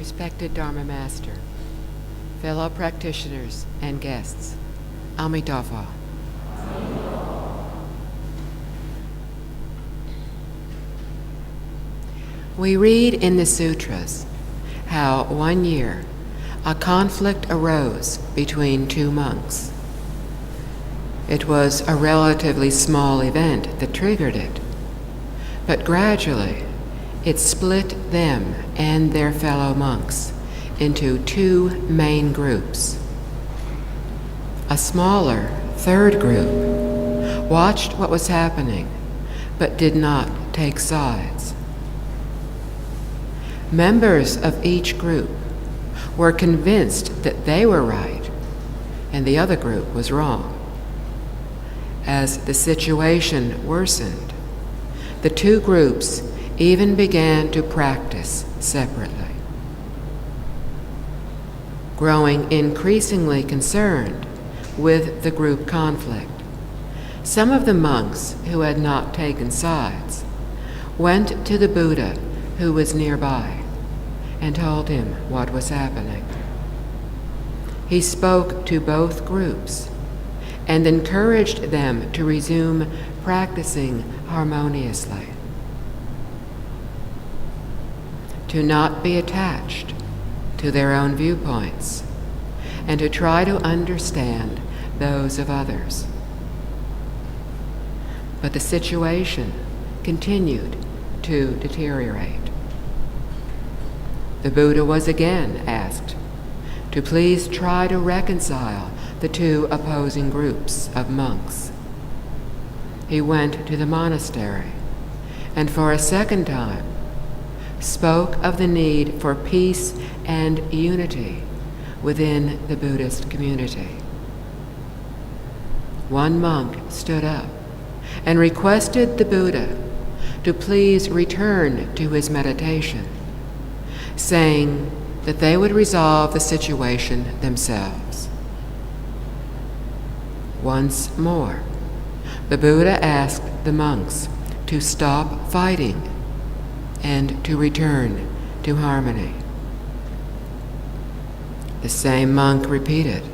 Respected Dharma Master, fellow practitioners and guests, Amitabha. We read in the sutras how one year a conflict arose between two monks. It was a relatively small event that triggered it, but gradually it split them and their fellow monks into two main groups. A smaller third group watched what was happening but did not take sides. Members of each group were convinced that they were right and the other group was wrong. As the situation worsened, the two groups even began to practice separately. Growing increasingly concerned with the group conflict, some of the monks who had not taken sides went to the Buddha, who was nearby, and told him what was happening. He spoke to both groups and encouraged them to resume practicing harmoniously, to not be attached to their own viewpoints, and to try to understand those of others. But the situation continued to deteriorate. The Buddha was again asked to please try to reconcile the two opposing groups of monks. He went to the monastery and for a second time spoke of the need for peace and unity within the Buddhist community. One monk stood up and requested the Buddha to please return to his meditation, saying that they would resolve the situation themselves. Once more, the Buddha asked the monks to stop fighting and to return to harmony. The same monk repeated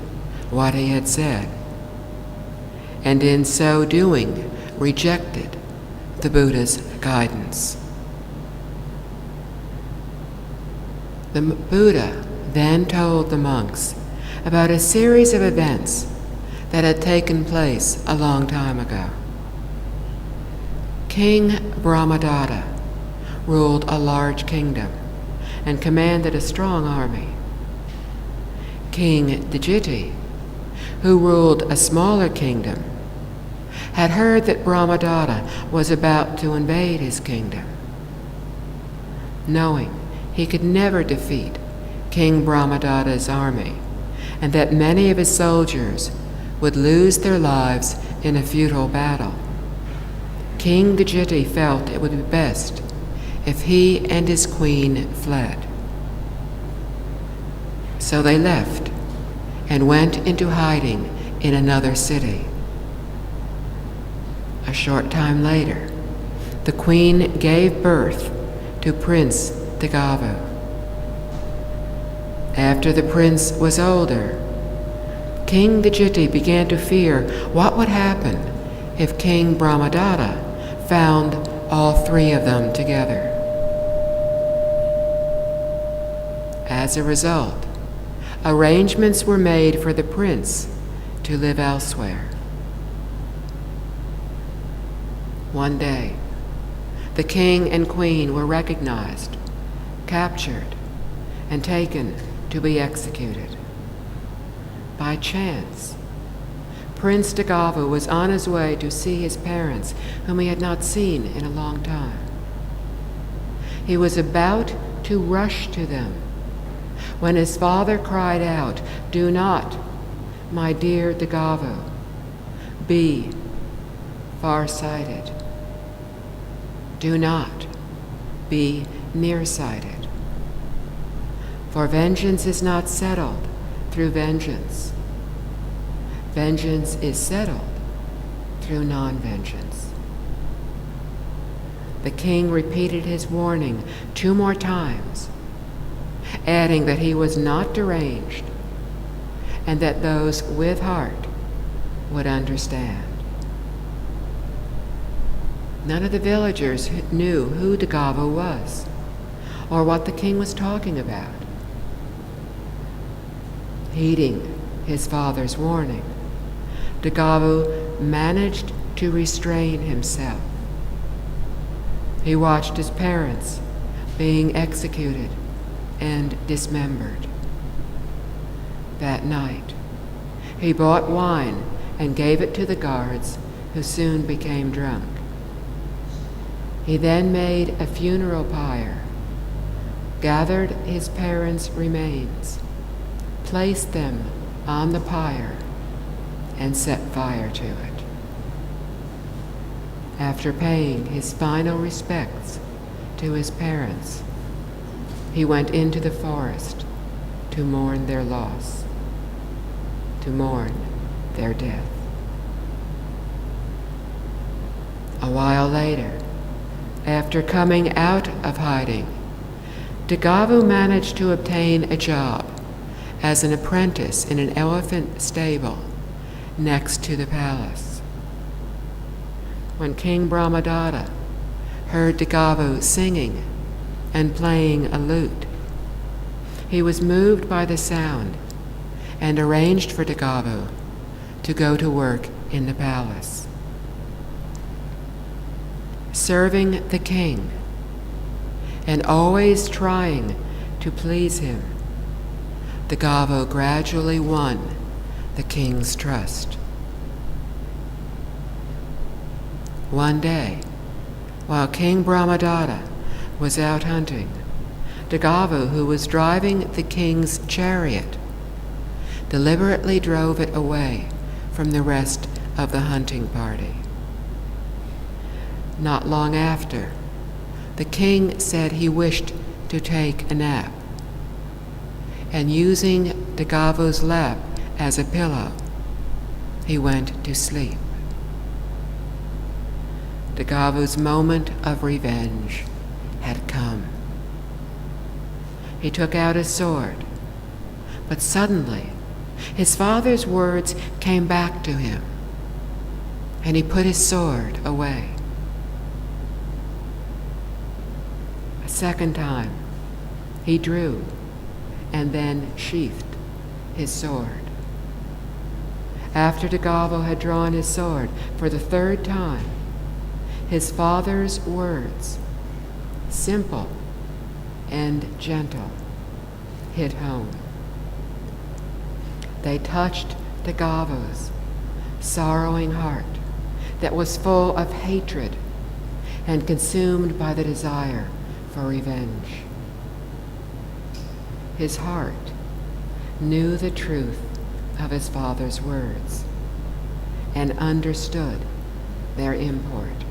what he had said, and in so doing rejected the Buddha's guidance. The Buddha then told the monks about a series of events that had taken place a long time ago. King Brahmadatta ruled a large kingdom and commanded a strong army. King Dijiti, who ruled a smaller kingdom, had heard that Brahmadatta was about to invade his kingdom. Knowing he could never defeat King Brahmadatta's army, and that many of his soldiers would lose their lives in a futile battle, King Dijiti felt it would be best if he and his queen fled. So they left and went into hiding in another city. A short time later, the queen gave birth to Prince Dagavu. After the prince was older, King Dijiti began to fear what would happen if King Brahmadatta found all three of them together. As a result, arrangements were made for the prince to live elsewhere. One day, the king and queen were recognized, captured, and taken to be executed. By chance, Prince Dagavu was on his way to see his parents, whom he had not seen in a long time. He was about to rush to them when his father cried out, "Do not, my dear Dagavu, be far-sighted. Do not be nearsighted. For vengeance is not settled through vengeance. Vengeance is settled through non-vengeance." The king repeated his warning 2 more times, adding that he was not deranged and that those with heart would understand. None of the villagers knew who Dagavo was or what the king was talking about. Heeding his father's warning, Dagavo managed to restrain himself. He watched his parents being executed and dismembered. That night, he bought wine and gave it to the guards, who soon became drunk. He then made a funeral pyre, gathered his parents' remains, placed them on the pyre, and set fire to it. After paying his final respects to his parents, he went into the forest to mourn their loss, to mourn their death. A while later, after coming out of hiding, Dagavo managed to obtain a job as an apprentice in an elephant stable next to the palace. When King Brahmadatta heard Dagavo singing and playing a lute, he was moved by the sound and arranged for Dagavo to go to work in the palace. Serving the king and always trying to please him, Dagavo gradually won the king's trust. One day, while King Brahmadatta was out hunting, Dagavo, who was driving the king's chariot, deliberately drove it away from the rest of the hunting party. Not long after, the king said he wished to take a nap, and using Dagavo's lap as a pillow, he went to sleep. Dagavo's moment of revenge had come. He took out his sword, but suddenly his father's words came back to him, and he put his sword away. A second time, he drew and then sheathed his sword. After Dagavo had drawn his sword for the third time, his father's words, simple and gentle, hit home. They touched Dagavo's sorrowing heart that was full of hatred and consumed by the desire for revenge. His heart knew the truth of his father's words and understood their import.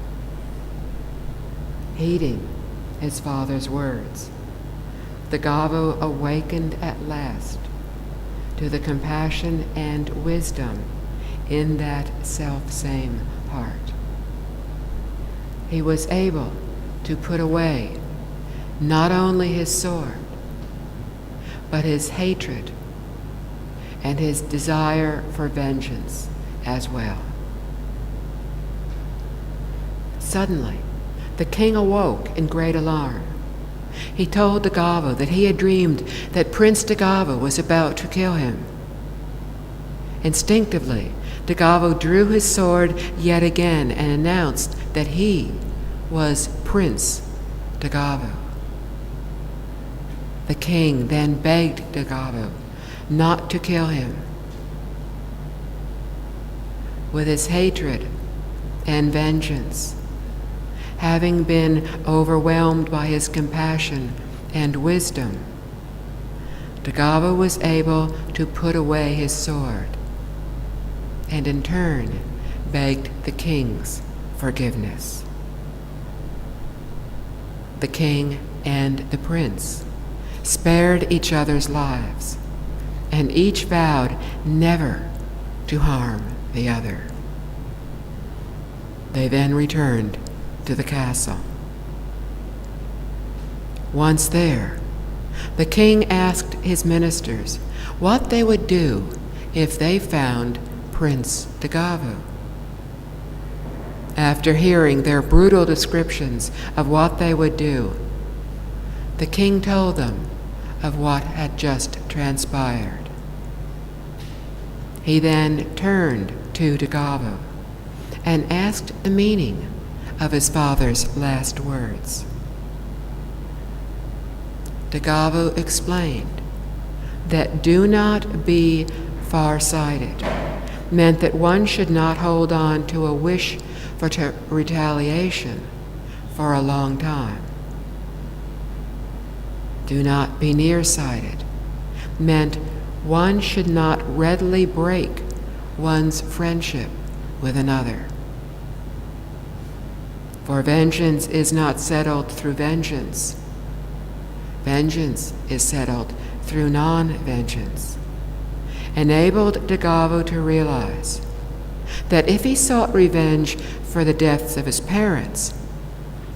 Heeding his father's words, Dagavo awakened at last to the compassion and wisdom in that self-same heart. He was able to put away not only his sword, but his hatred and his desire for vengeance as well. Suddenly, the king awoke in great alarm. He told Dagavo that he had dreamed that Prince Dagavo was about to kill him. Instinctively, Dagavo drew his sword yet again and announced that he was Prince Dagavo. The king then begged Dagavo not to kill him. With his hatred and vengeance having been overwhelmed by his compassion and wisdom, Dagavo was able to put away his sword and in turn begged the king's forgiveness. The king and the prince spared each other's lives, and each vowed never to harm the other. They then returned to the castle. Once there, the king asked his ministers what they would do if they found Prince Dagavo. After hearing their brutal descriptions of what they would do, the king told them of what had just transpired. He then turned to Dagavo and asked the meaning of his father's last words. Dagavo explained that "do not be far-sighted" meant that one should not hold on to a wish for retaliation for a long time. "Do not be nearsighted" meant one should not readily break one's friendship with another. For vengeance is not settled through vengeance. Vengeance is settled through non-vengeance, enabled Dagavo to realize that if he sought revenge for the deaths of his parents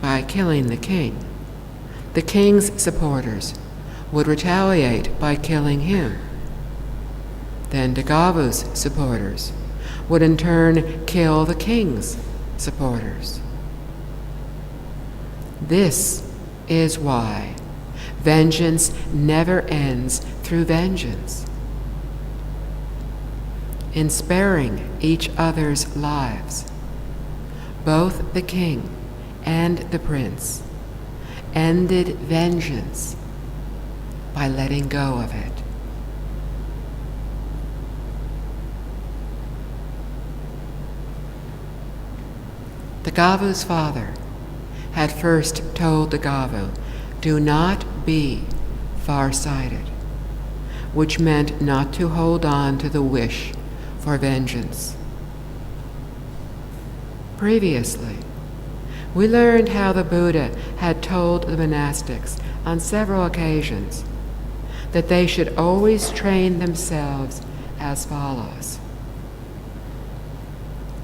by killing the king's supporters would retaliate by killing him. Then Dagavo's supporters would in turn kill the king's supporters. This is why vengeance never ends through vengeance. In sparing each other's lives, both the king and the prince ended vengeance by letting go of it. Dagavo's father had first told Dagavo, "Do not be far-sighted," which meant not to hold on to the wish for vengeance. Previously, we learned how the Buddha had told the monastics on several occasions that they should always train themselves as follows.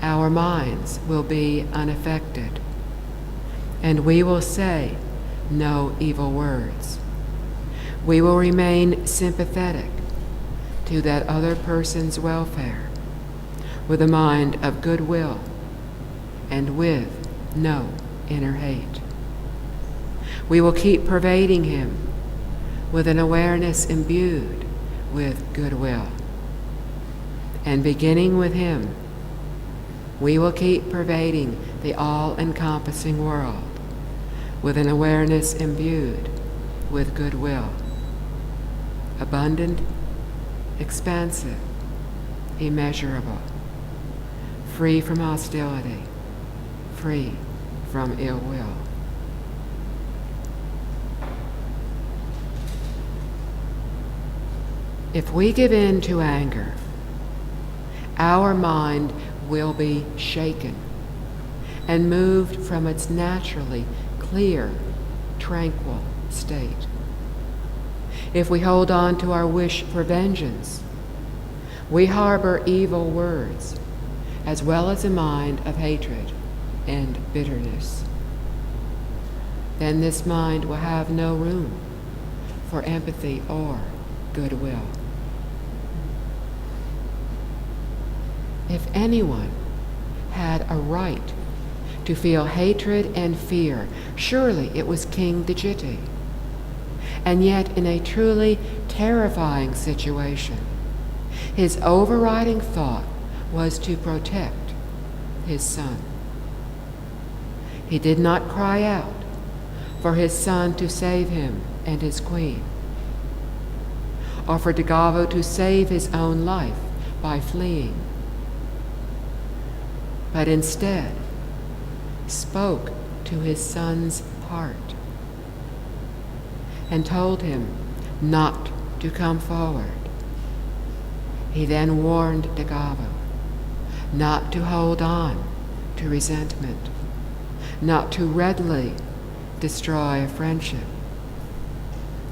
Our minds will be unaffected, and we will say no evil words. We will remain sympathetic to that other person's welfare with a mind of goodwill and with no inner hate. We will keep pervading him with an awareness imbued with goodwill. And beginning with him, we will keep pervading the all-encompassing world with an awareness imbued with goodwill. Abundant, expansive, immeasurable, free from hostility, free from ill will. If we give in to anger, our mind will be shaken and moved from its naturally clear, tranquil state. If we hold on to our wish for vengeance, we harbor evil words as well as a mind of hatred and bitterness. Then this mind will have no room for empathy or goodwill. If anyone had a right to feel hatred and fear, surely it was King Dajiti. And yet, in a truly terrifying situation, his overriding thought was to protect his son. He did not cry out for his son to save him and his queen, or for Dagavo to save his own life by fleeing, but instead spoke to his son's heart and told him not to come forward. He then warned Dagavo not to hold on to resentment, not to readily destroy a friendship,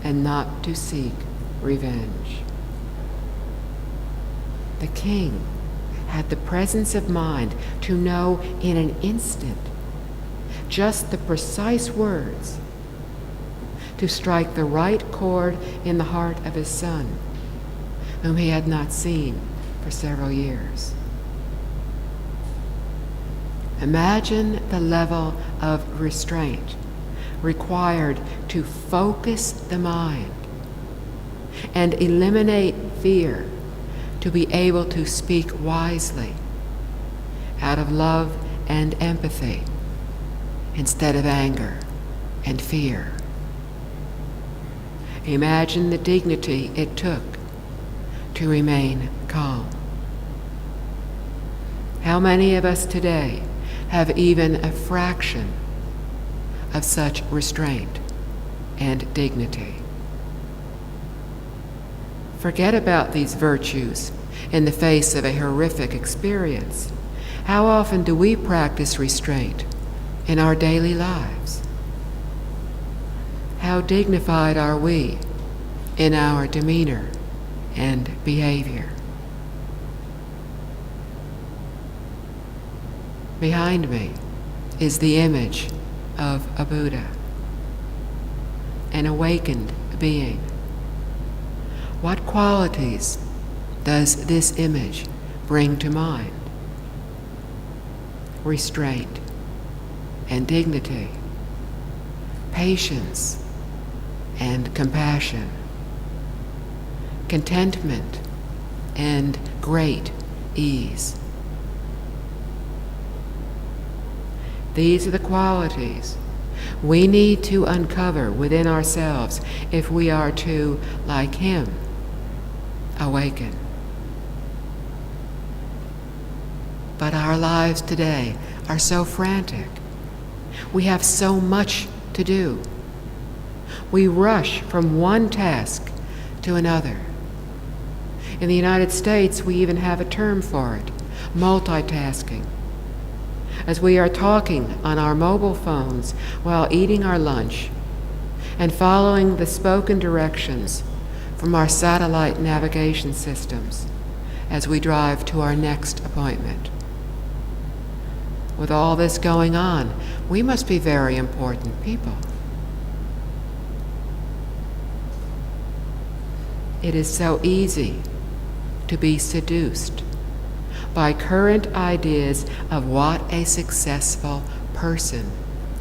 and not to seek revenge. The king had the presence of mind to know in an instant just the precise words to strike the right chord in the heart of his son, whom he had not seen for several years. Imagine the level of restraint required to focus the mind and eliminate fear to be able to speak wisely out of love and empathy instead of anger and fear. Imagine the dignity it took to remain calm. How many of us today have even a fraction of such restraint and dignity? Forget about these virtues in the face of a horrific experience. How often do we practice restraint in our daily lives? How dignified are we in our demeanor and behavior? Behind me is the image of a Buddha, an awakened being. What qualities does this image bring to mind? Restraint and dignity, patience and compassion, contentment and great ease. These are the qualities we need to uncover within ourselves if we are to, like him, awaken. But our lives today are so frantic. We have so much to do. We rush from one task to another. In the United States, we even have a term for it, multitasking. As we are talking on our mobile phones while eating our lunch and following the spoken directions from our satellite navigation systems as we drive to our next appointment. With all this going on, we must be very important people. It is so easy to be seduced by current ideas of what a successful person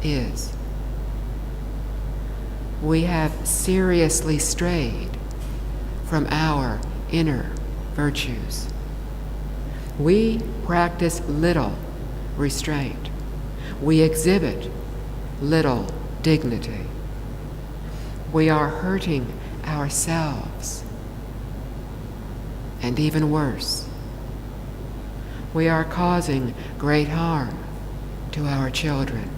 is. We have seriously strayed from our inner virtues. We practice little restraint. We exhibit little dignity. We are hurting ourselves. And even worse, we are causing great harm to our children.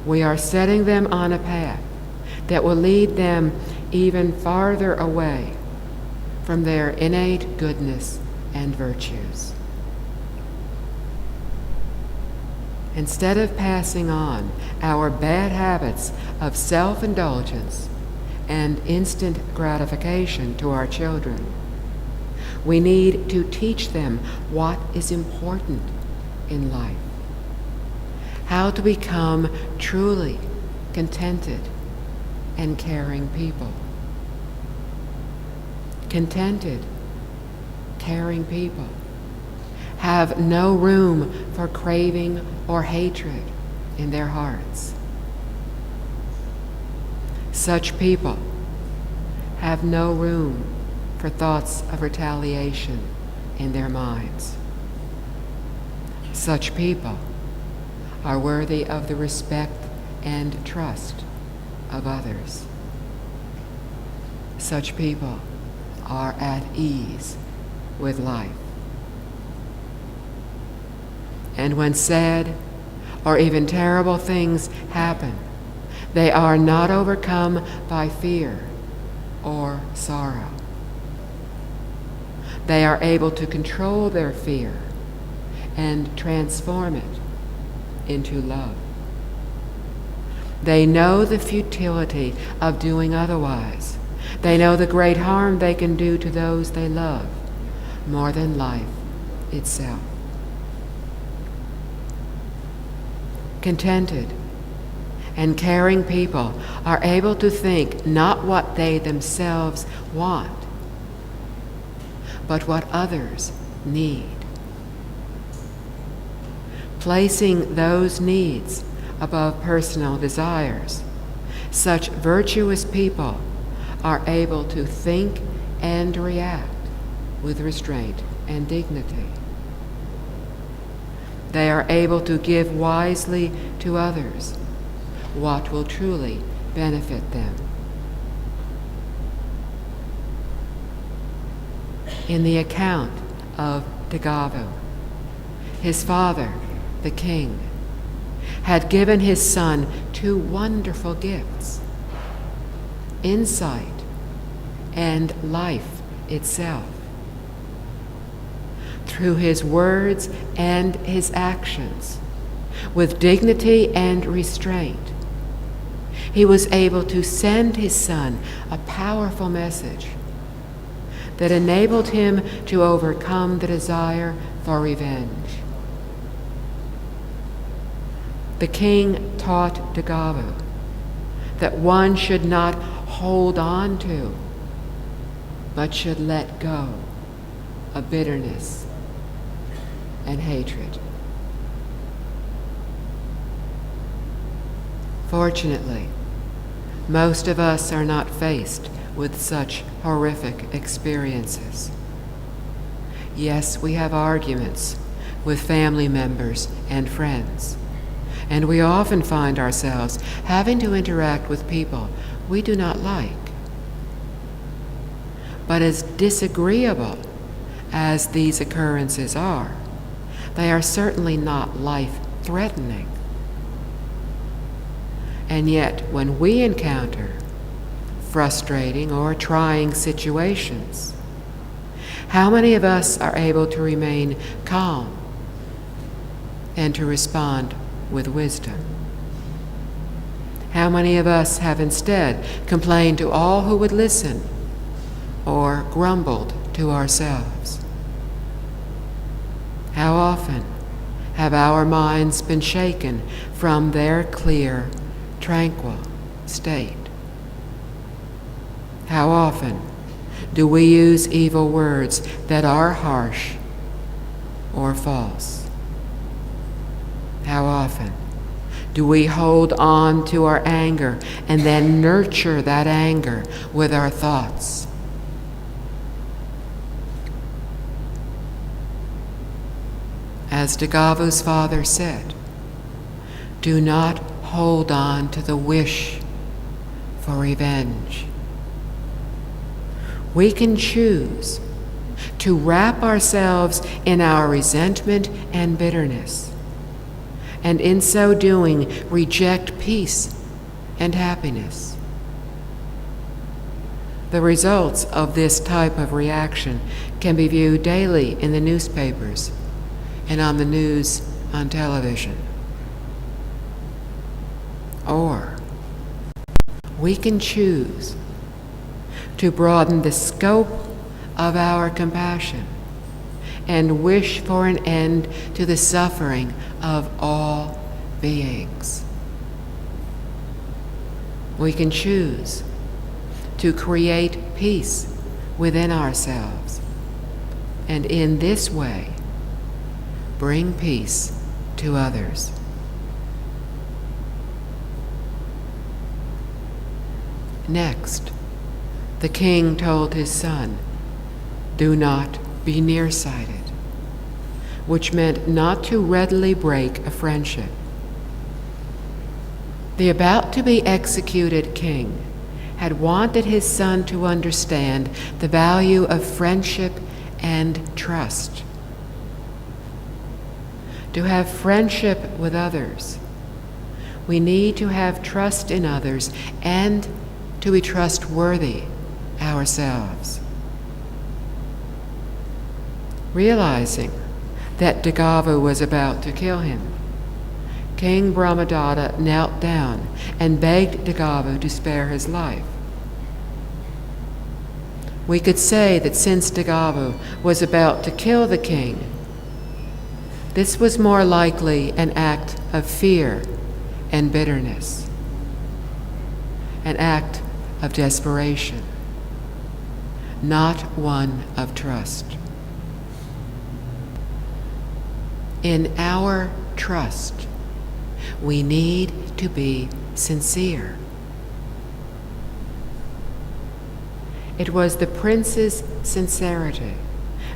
We are setting them on a path that will lead them even farther away from their innate goodness and virtues. Instead of passing on our bad habits of self-indulgence and instant gratification to our children, we need to teach them what is important in life, how to become truly contented and caring people. Contented, caring people have no room for craving or hatred in their hearts. Such people have no room for thoughts of retaliation in their minds. Such people are worthy of the respect and trust of others. Such people are at ease with life. And when sad or even terrible things happen, they are not overcome by fear or sorrow. They are able to control their fear and transform it into love. They know the futility of doing otherwise. They know the great harm they can do to those they love more than life itself. Contented and caring people are able to think not what they themselves want, but what others need. Placing those needs above personal desires, such virtuous people are able to think and react with restraint and dignity. They are able to give wisely to others what will truly benefit them. In the account of Dagavo, his father, the king, had given his son two wonderful gifts: insight and life itself. Through his words and his actions, with dignity and restraint, he was able to send his son a powerful message that enabled him to overcome the desire for revenge. The king taught Dagavo that one should not hold on to, but should let go of bitterness and hatred. Fortunately, most of us are not faced with such horrific experiences. Yes, we have arguments with family members and friends, and we often find ourselves having to interact with people we do not like. But as disagreeable as these occurrences are, they are certainly not life-threatening. And yet, when we encounter frustrating or trying situations, how many of us are able to remain calm and to respond with wisdom? How many of us have instead complained to all who would listen or grumbled to ourselves? How often have our minds been shaken from their clear, tranquil state? How often do we use evil words that are harsh or false? How often do we hold on to our anger and then nurture that anger with our thoughts? As Dagavo's father said, do not hold on to the wish for revenge. We can choose to wrap ourselves in our resentment and bitterness, and in so doing, reject peace and happiness. The results of this type of reaction can be viewed daily in the newspapers and on the news on television. Or we can choose to broaden the scope of our compassion and wish for an end to the suffering of all beings. We can choose to create peace within ourselves, and in this way, bring peace to others. Next, the king told his son, do not be nearsighted, which meant not to readily break a friendship. The about-to-be-executed king had wanted his son to understand the value of friendship and trust. To have friendship with others, we need to have trust in others and to be trustworthy ourselves. Realizing that Dagavo was about to kill him, King Brahmadatta knelt down and begged Dagavo to spare his life. We could say that since Dagavo was about to kill the king, this was more likely an act of fear and bitterness. an act of desperation, not one of trust. In our trust, we need to be sincere. It was the prince's sincerity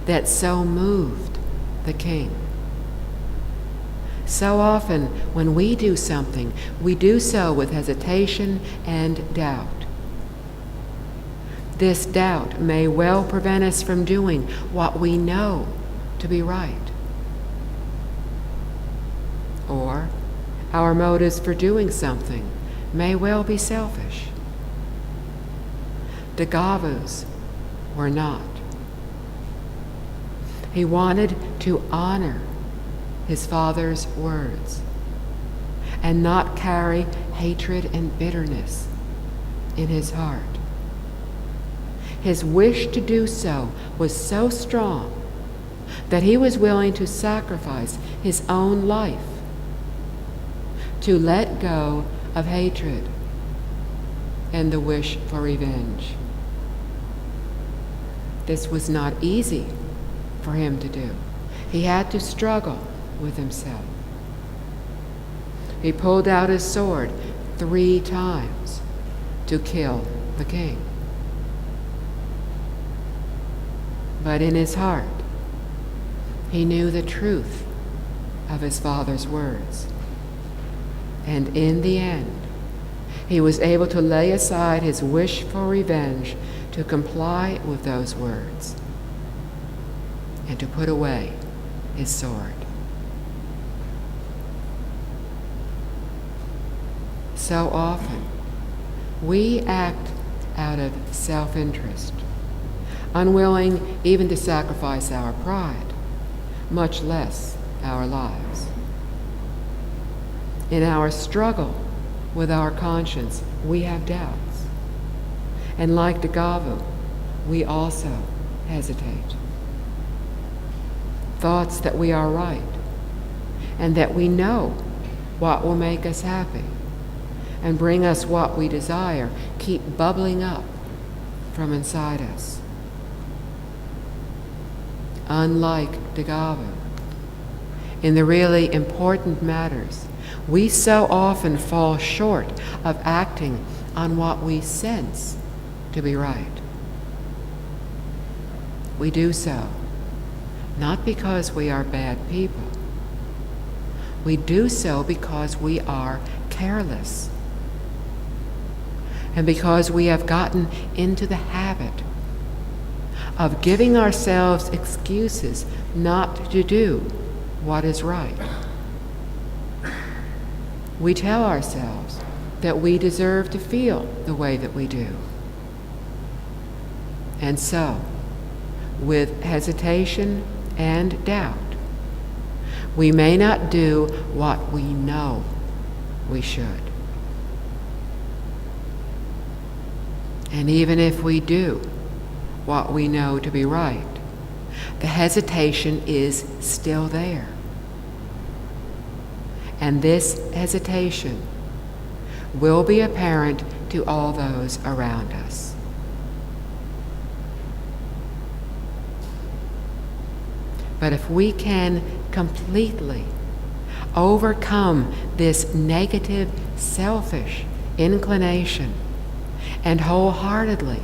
that so moved the king. So often, when we do something, we do so with hesitation and doubt. This doubt may well prevent us from doing what we know to be right. Or our motives for doing something may well be selfish. Dagavu's were not. He wanted to honor his father's words and not carry hatred and bitterness in his heart. His wish to do so was so strong that he was willing to sacrifice his own life to let go of hatred and the wish for revenge. This was not easy for him to do. He had to struggle with himself. He pulled out his sword 3 times to kill the king. But in his heart, he knew the truth of his father's words. And in the end, he was able to lay aside his wish for revenge to comply with those words and to put away his sword. So often, we act out of self-interest, unwilling even to sacrifice our pride, much less our lives. In our struggle with our conscience, we have doubts. And like Dagavu, we also hesitate. Thoughts that we are right and that we know what will make us happy and bring us what we desire keep bubbling up from inside us. Unlike Dagavu, in the really important matters, we so often fall short of acting on what we sense to be right. We do so not because we are bad people. We do so because we are careless and because we have gotten into the habit of giving ourselves excuses not to do what is right. We tell ourselves that we deserve to feel the way that we do. And so, with hesitation and doubt, we may not do what we know we should. And even if we do what we know to be right, the hesitation is still there. And this hesitation will be apparent to all those around us. But if we can completely overcome this negative, selfish inclination and wholeheartedly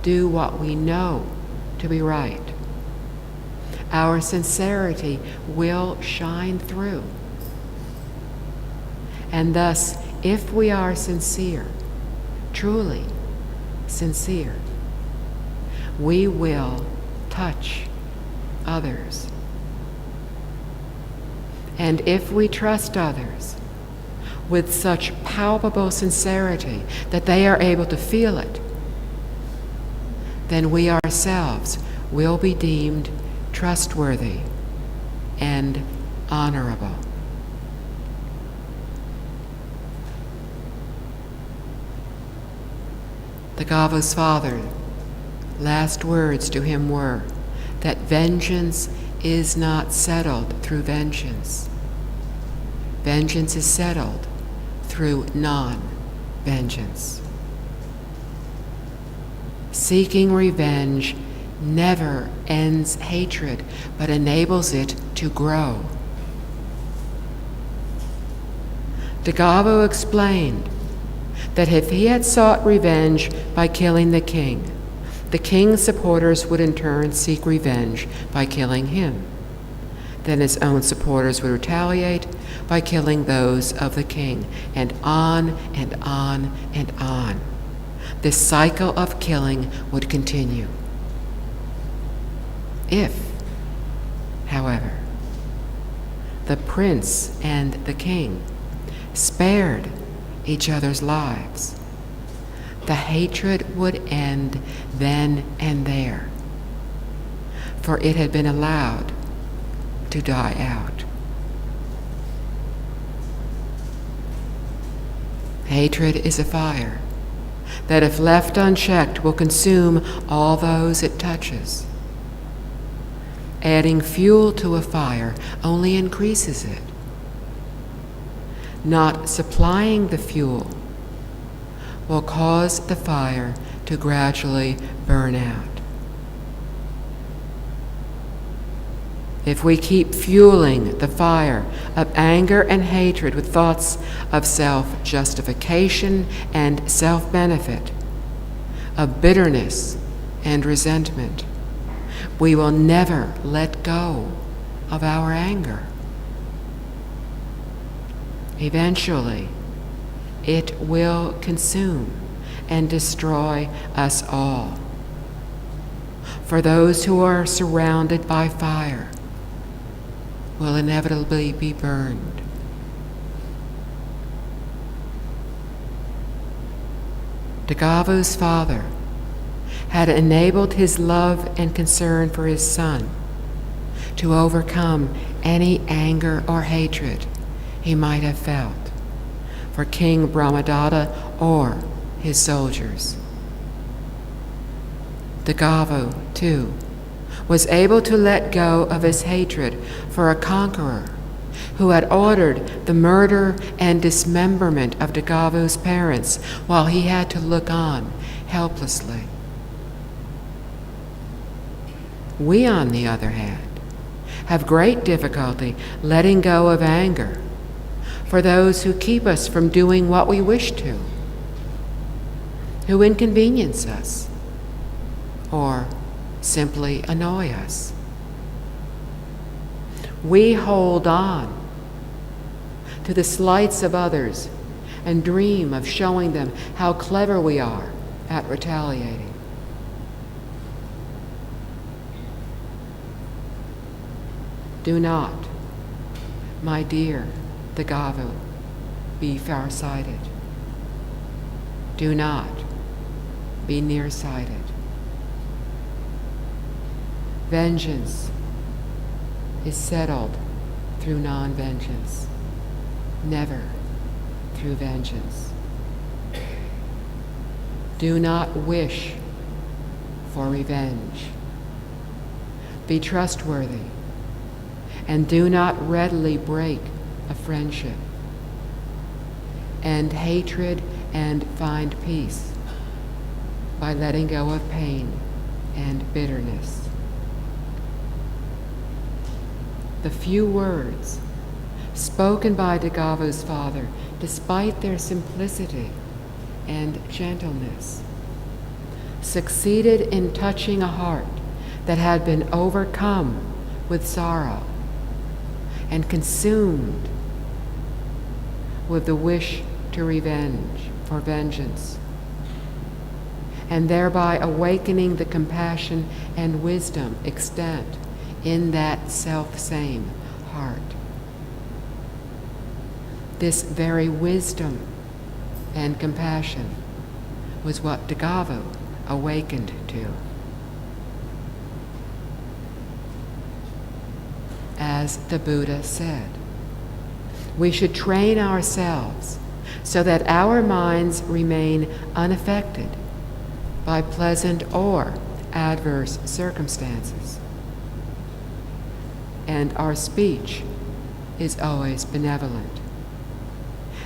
do what we know to be right, our sincerity will shine through. And thus, if we are sincere, truly sincere, we will touch others. And if we trust others with such palpable sincerity that they are able to feel it, then we ourselves will be deemed trustworthy and honorable. Dagavu's father's last words to him were that vengeance is not settled through vengeance. Vengeance is settled through non-vengeance. seeking revenge never ends hatred, but enables it to grow. Dagavo explained that if he had sought revenge by killing the king's supporters would in turn seek revenge by killing him. Then his own supporters would retaliate by killing those of the king, and on and on and on. This cycle of killing would continue. If, however, the prince and the king spared each other's lives, the hatred would end then and there, for it had been allowed to die out. Hatred is a fire that, if left unchecked, will consume all those it touches. Adding fuel to a fire only increases it. Not supplying the fuel will cause the fire to gradually burn out. If we keep fueling the fire of anger and hatred with thoughts of self-justification and self-benefit, of bitterness and resentment, we will never let go of our anger. Eventually, it will consume and destroy us all. For those who are surrounded by fire will inevitably be burned. Dagavo's father had enabled his love and concern for his son to overcome any anger or hatred he might have felt for King Brahmadatta or his soldiers. Dagavo, too, was able to let go of his hatred for a conqueror who had ordered the murder and dismemberment of Dagavo's parents while he had to look on helplessly. We, on the other hand, have great difficulty letting go of anger for those who keep us from doing what we wish to, who inconvenience us, or simply annoy us. We hold on to the slights of others and dream of showing them how clever we are at retaliating. Do not, my dear Dagavo, be far-sighted. Do not be nearsighted. Vengeance is settled through non-vengeance, never through vengeance. Do not wish for revenge. Be trustworthy, and do not readily break a friendship. End hatred and find peace by letting go of pain and bitterness. The few words spoken by Dagavo's father, despite their simplicity and gentleness, succeeded in touching a heart that had been overcome with sorrow and consumed with the wish to for vengeance, and thereby awakening the compassion and wisdom extant in that self-same heart. This very wisdom and compassion was what Dagavo awakened to. As the Buddha said, we should train ourselves so that our minds remain unaffected by pleasant or adverse circumstances, and our speech is always benevolent.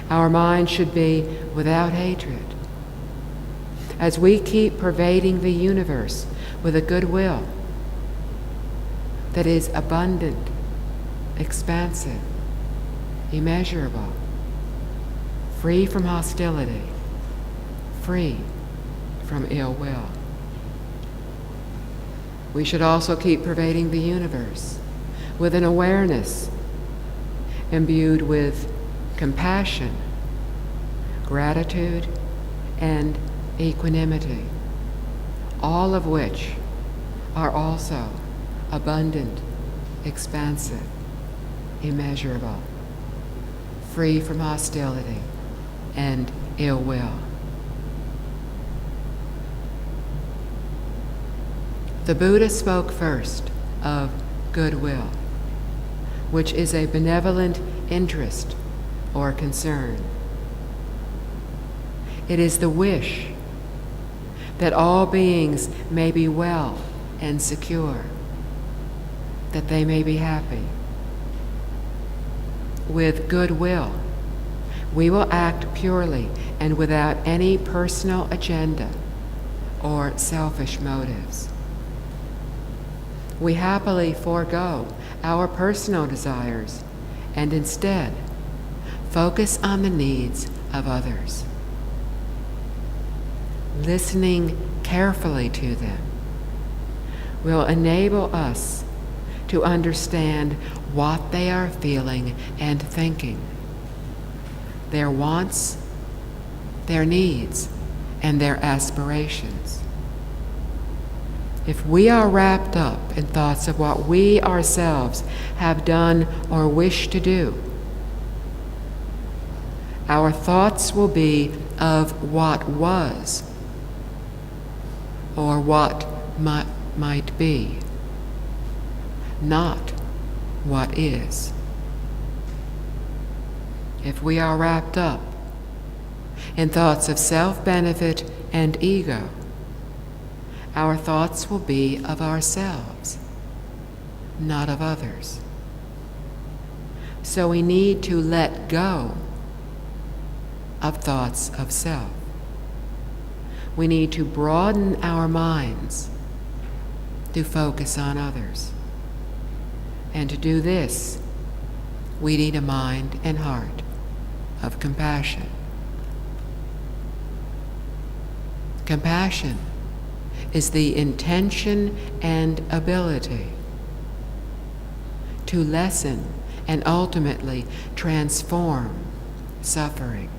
Our mind should be without hatred. as we keep pervading the universe with a goodwill that is abundant, expansive, immeasurable, free from hostility, free from ill will. We should also keep pervading the universe with an awareness imbued with compassion, gratitude, and equanimity, all of which are also abundant, expansive, immeasurable, free from hostility and ill will. The Buddha spoke first of goodwill, which is a benevolent interest or concern. It is the wish that all beings may be well and secure, that they may be happy. With goodwill, we will act purely and without any personal agenda or selfish motives. We happily forego our personal desires and instead focus on the needs of others. Listening carefully to them will enable us to understand what they are feeling and thinking, their wants, their needs, and their aspirations. If we are wrapped up in thoughts of what we ourselves have done or wish to do, our thoughts will be of what was or what might be, not what is. If we are wrapped up in thoughts of self-benefit and ego, our thoughts will be of ourselves, not of others. So we need to let go of thoughts of self. We need to broaden our minds to focus on others. And to do this, we need a mind and heart of compassion. Compassion is the intention and ability to lessen and ultimately transform suffering.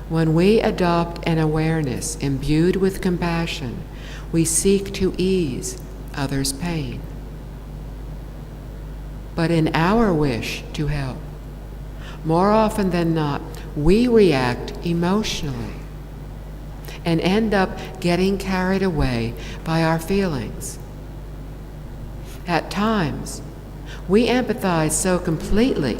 When we adopt an awareness imbued with compassion, we seek to ease others' pain. But in our wish to help, more often than not, we react emotionally and end up getting carried away by our feelings. At times, we empathize so completely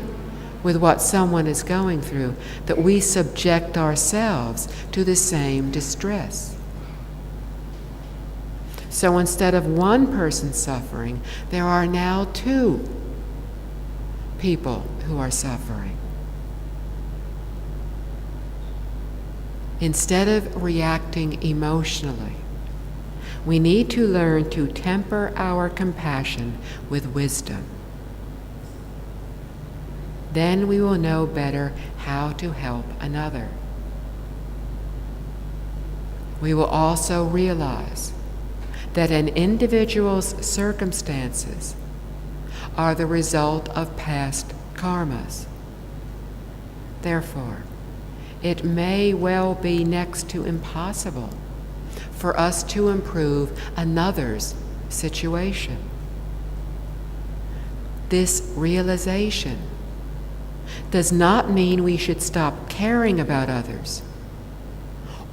with what someone is going through that we subject ourselves to the same distress. So instead of one person suffering, there are now two people who are suffering. Instead of reacting emotionally, we need to learn to temper our compassion with wisdom. Then we will know better how to help another. We will also realize that an individual's circumstances are the result of past karmas. Therefore, it may well be next to impossible for us to improve another's situation. This realization does not mean we should stop caring about others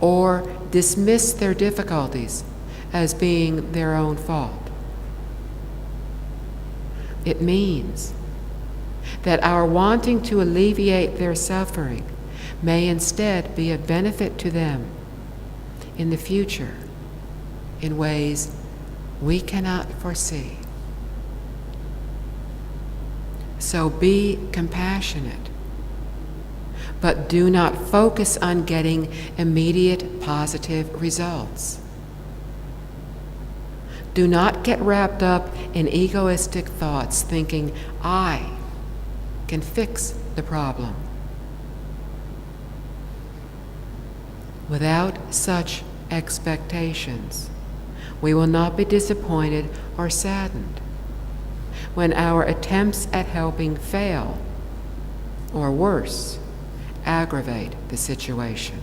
or dismiss their difficulties as being their own fault. It means that our wanting to alleviate their suffering may instead be a benefit to them in the future in ways we cannot foresee. So be compassionate, But do not focus on getting immediate positive results. Do not get wrapped up in egoistic thoughts thinking, I can fix the problem. Without such expectations, we will not be disappointed or saddened when our attempts at helping fail, or worse, aggravate the situation.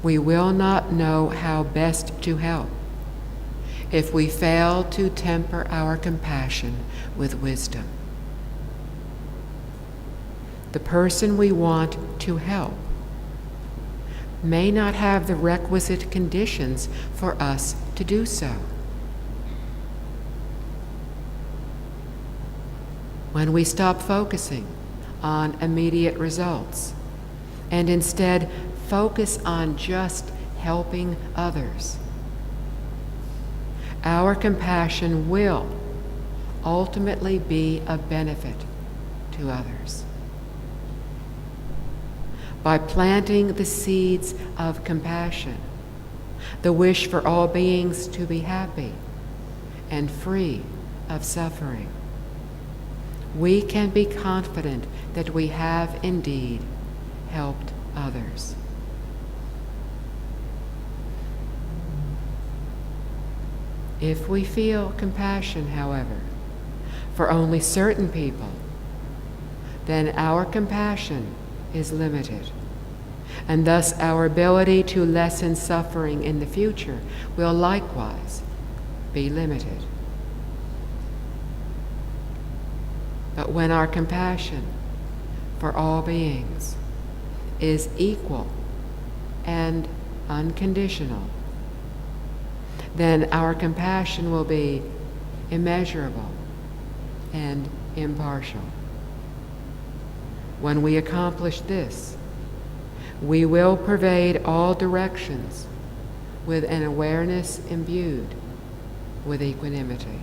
We will not know how best to help if we fail to temper our compassion with wisdom. The person we want to help may not have the requisite conditions for us to do so. When we stop focusing on immediate results and instead focus on just helping others, our compassion will ultimately be of benefit to others. By planting the seeds of compassion, the wish for all beings to be happy and free of suffering, we can be confident that we have indeed helped others. If we feel compassion, however, for only certain people, then our compassion is limited, and thus our ability to lessen suffering in the future will likewise be limited. But when our compassion for all beings is equal and unconditional, then our compassion will be immeasurable and impartial. When we accomplish this, we will pervade all directions with an awareness imbued with equanimity.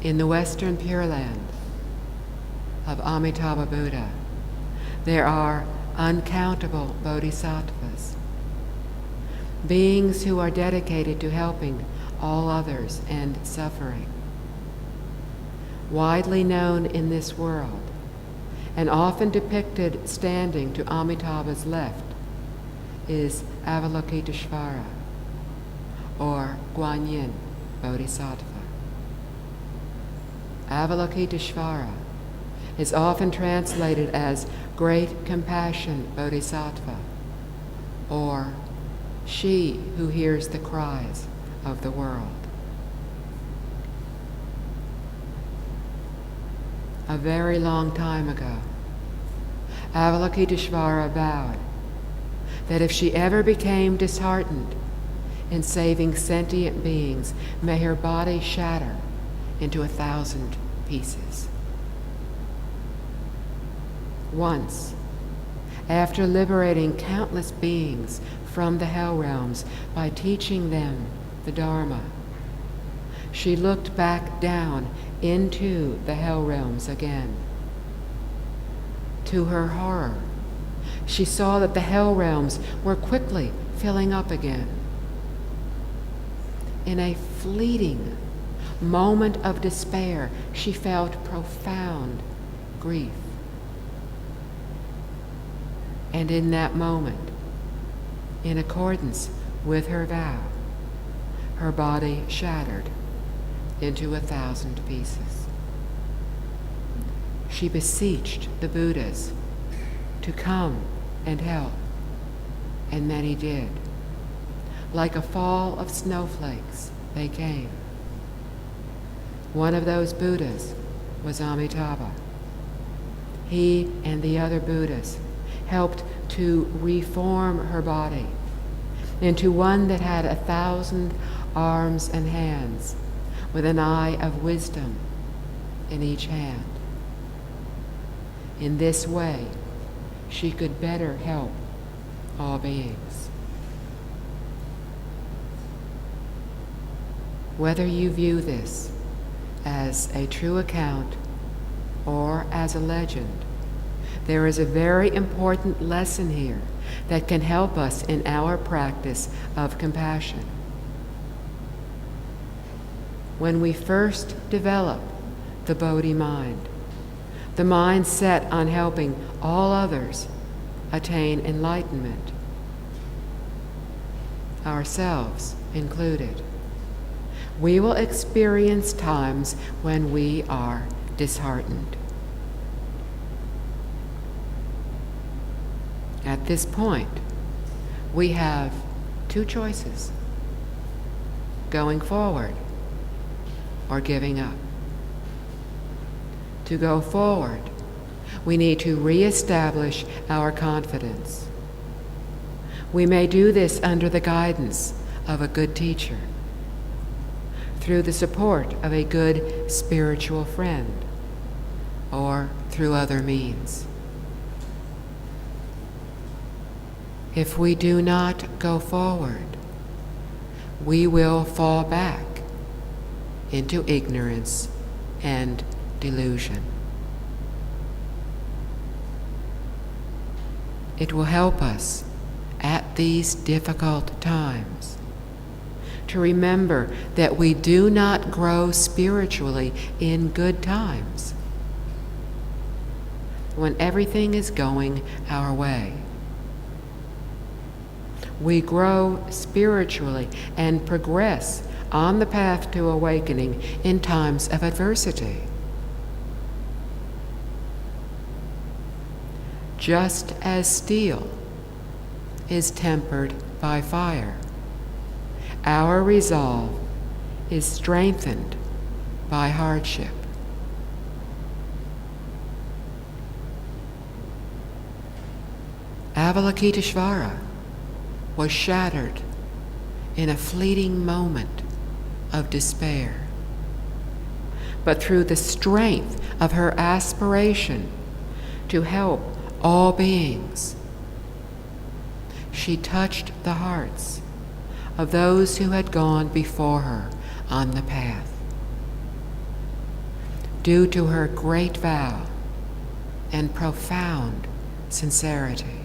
In the Western Pure Land of Amitabha Buddha, there are uncountable bodhisattvas, beings who are dedicated to helping all others and suffering. Widely known in this world, and often depicted standing to Amitabha's left, is Avalokiteshvara, or Guanyin Bodhisattva. Avalokiteshvara is often translated as Great Compassion Bodhisattva, or she who hears the cries of the world. A very long time ago, Avalokiteshvara vowed that if she ever became disheartened in saving sentient beings, may her body shatter into 1,000 pieces. Once, after liberating countless beings from the hell realms by teaching them the Dharma, she looked back down into the hell realms again. To her horror, she saw that the hell realms were quickly filling up again. In a fleeting moment of despair, she felt profound grief. And in that moment, in accordance with her vow, her body shattered into 1,000 pieces. She beseeched the Buddhas to come and help, and many did. Like a fall of snowflakes, they came. One of those Buddhas was Amitabha. He and the other Buddhas helped to reform her body into one that had 1,000 arms and hands, with an eye of wisdom in each hand. In this way, she could better help all beings. Whether you view this as a true account or as a legend, there is a very important lesson here that can help us in our practice of compassion. When we first develop the Bodhi mind, the mind set on helping all others attain enlightenment, ourselves included, we will experience times when we are disheartened. At this point, we have two choices: going forward or giving up. To go forward, we need to reestablish our confidence. We may do this under the guidance of a good teacher, through the support of a good spiritual friend, or through other means. If we do not go forward, we will fall back into ignorance and delusion. It will help us at these difficult times to remember that we do not grow spiritually in good times, when everything is going our way. We grow spiritually and progress on the path to awakening in times of adversity. Just as steel is tempered by fire, our resolve is strengthened by hardship. Avalokiteshvara was shattered in a fleeting moment of despair. But through the strength of her aspiration to help all beings, she touched the hearts of those who had gone before her on the path. Due to her great vow and profound sincerity,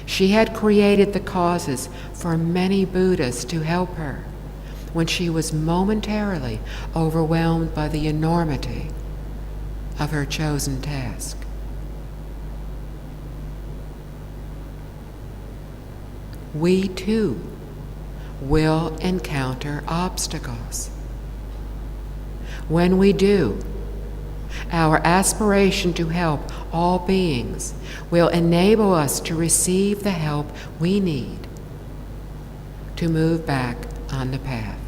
she had created the causes for many Buddhas to help her when she was momentarily overwhelmed by the enormity of her chosen task. We too will encounter obstacles. When we do, our aspiration to help all beings will enable us to receive the help we need to move back on the path.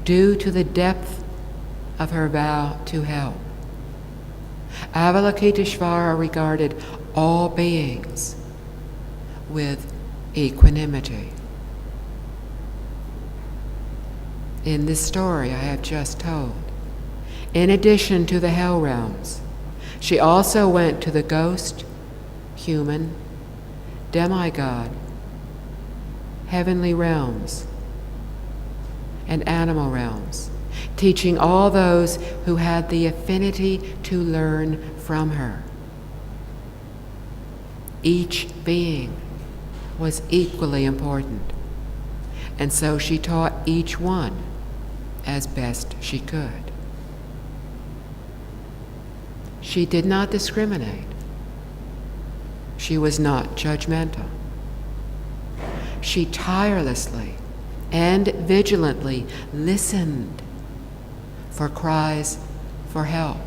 Due to the depth of her vow to help, Avalokiteshvara regarded all beings with equanimity. In this story I have just told, in addition to the hell realms, she also went to the ghost, human, demigod, heavenly realms, and animal realms, teaching all those who had the affinity to learn from her. Each being was equally important, and so she taught each one as best she could. She did not discriminate. She was not judgmental. She tirelessly and vigilantly listened for cries for help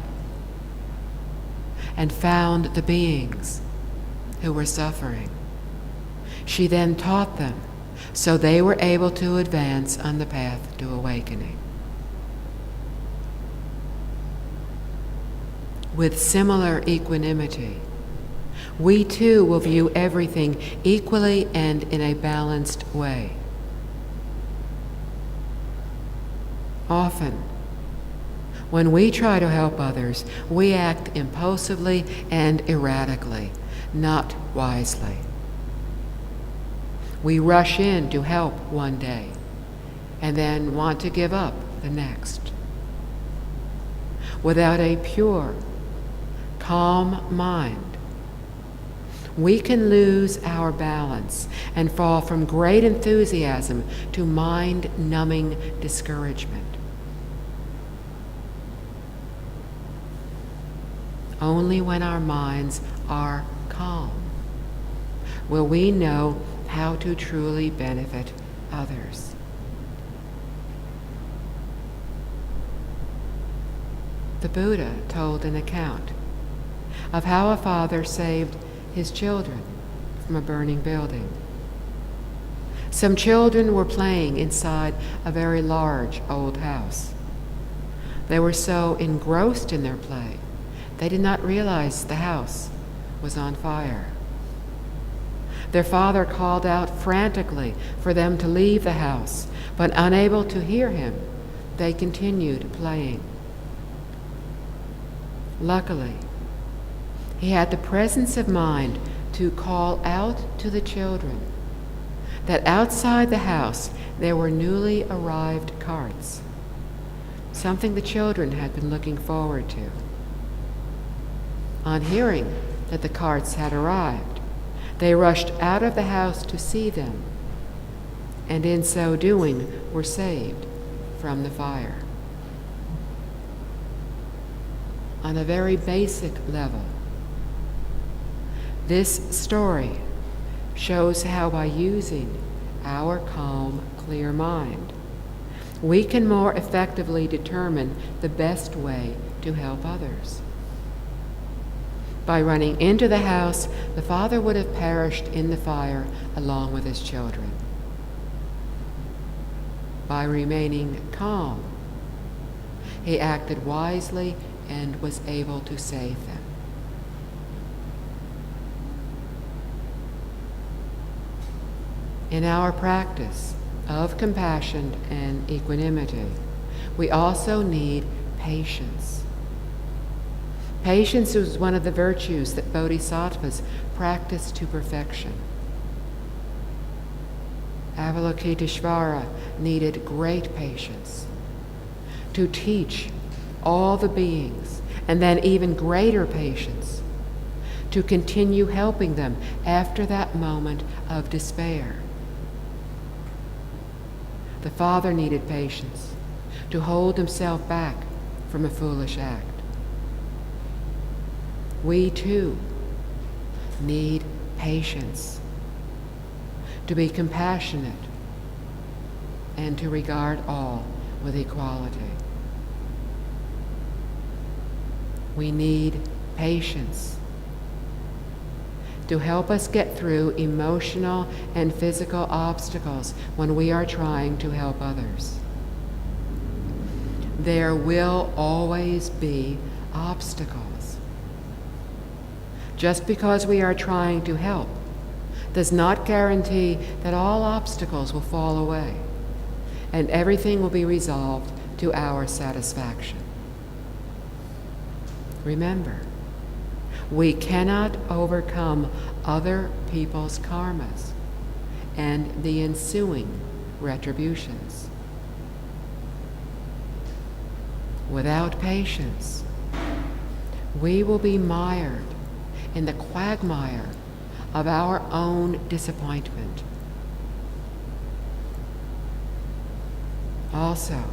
and found the beings who were suffering. She then taught them so they were able to advance on the path to awakening. With similar equanimity, we too will view everything equally and in a balanced way. Often, when we try to help others, we act impulsively and erratically, not wisely. We rush in to help one day, and then want to give up the next. Without a pure, calm mind, we can lose our balance and fall from great enthusiasm to mind-numbing discouragement. Only when our minds are calm will we know how to truly benefit others. The Buddha told an account of how a father saved his children from a burning building. Some children were playing inside a very large old house. They were so engrossed in their play, they did not realize the house was on fire. Their father called out frantically for them to leave the house, but unable to hear him, they continued playing. Luckily, he had the presence of mind to call out to the children that outside the house there were newly arrived carts, something the children had been looking forward to. On hearing that the carts had arrived, they rushed out of the house to see them, and in so doing were saved from the fire. On a very basic level, this story shows how by using our calm, clear mind, we can more effectively determine the best way to help others. By running into the house, the father would have perished in the fire along with his children. By remaining calm, he acted wisely and was able to save them. In our practice of compassion and equanimity, we also need patience. Patience is one of the virtues that bodhisattvas practice to perfection. Avalokiteshvara needed great patience to teach all the beings, and then even greater patience to continue helping them after that moment of despair. The father needed patience to hold himself back from a foolish act. We too need patience to be compassionate and to regard all with equality. We need patience to help us get through emotional and physical obstacles when we are trying to help others. There will always be obstacles. Just because we are trying to help does not guarantee that all obstacles will fall away and everything will be resolved to our satisfaction. Remember, we cannot overcome other people's karmas and the ensuing retributions. Without patience, we will be mired in the quagmire of our own disappointment. Also,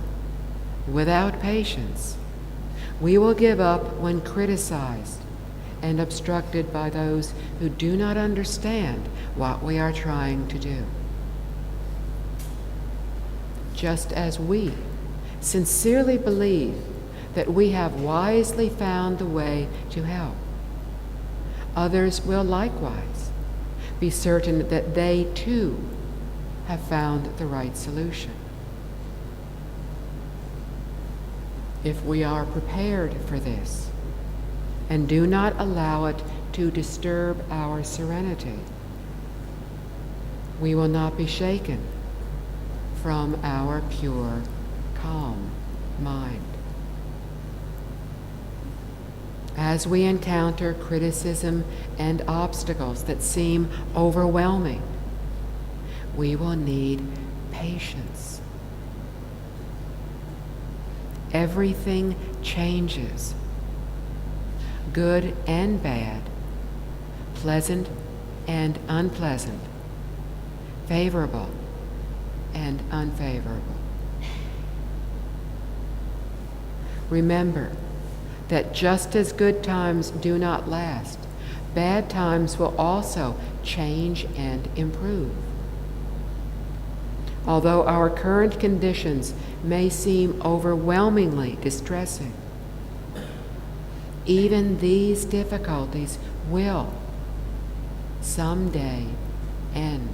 without patience, we will give up when criticized and obstructed by those who do not understand what we are trying to do. Just as we sincerely believe that we have wisely found the way to help, others will likewise be certain that they too have found the right solution. If we are prepared for this and do not allow it to disturb our serenity, we will not be shaken from our pure, calm mind. As we encounter criticism and obstacles that seem overwhelming, we will need patience everything changes. Good and bad, pleasant and unpleasant, favorable and unfavorable. Remember that just as good times do not last, bad times will also change and improve. Although our current conditions may seem overwhelmingly distressing, even these difficulties will someday end.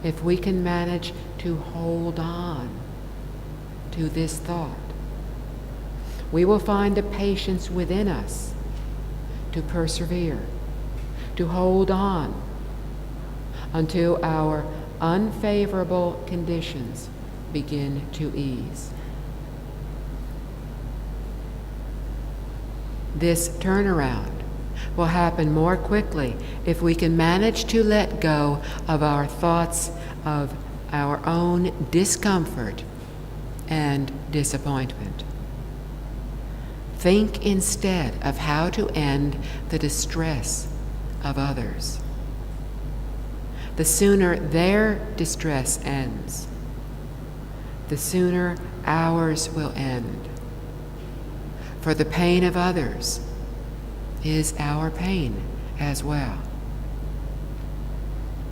If we can manage to hold on to this thought, we will find the patience within us to persevere, to hold on until our unfavorable conditions begin to ease. This turnaround will happen more quickly if we can manage to let go of our thoughts of our own discomfort and disappointment. Think instead of how to end the distress of others. The sooner their distress ends, the sooner ours will end. For the pain of others is our pain as well.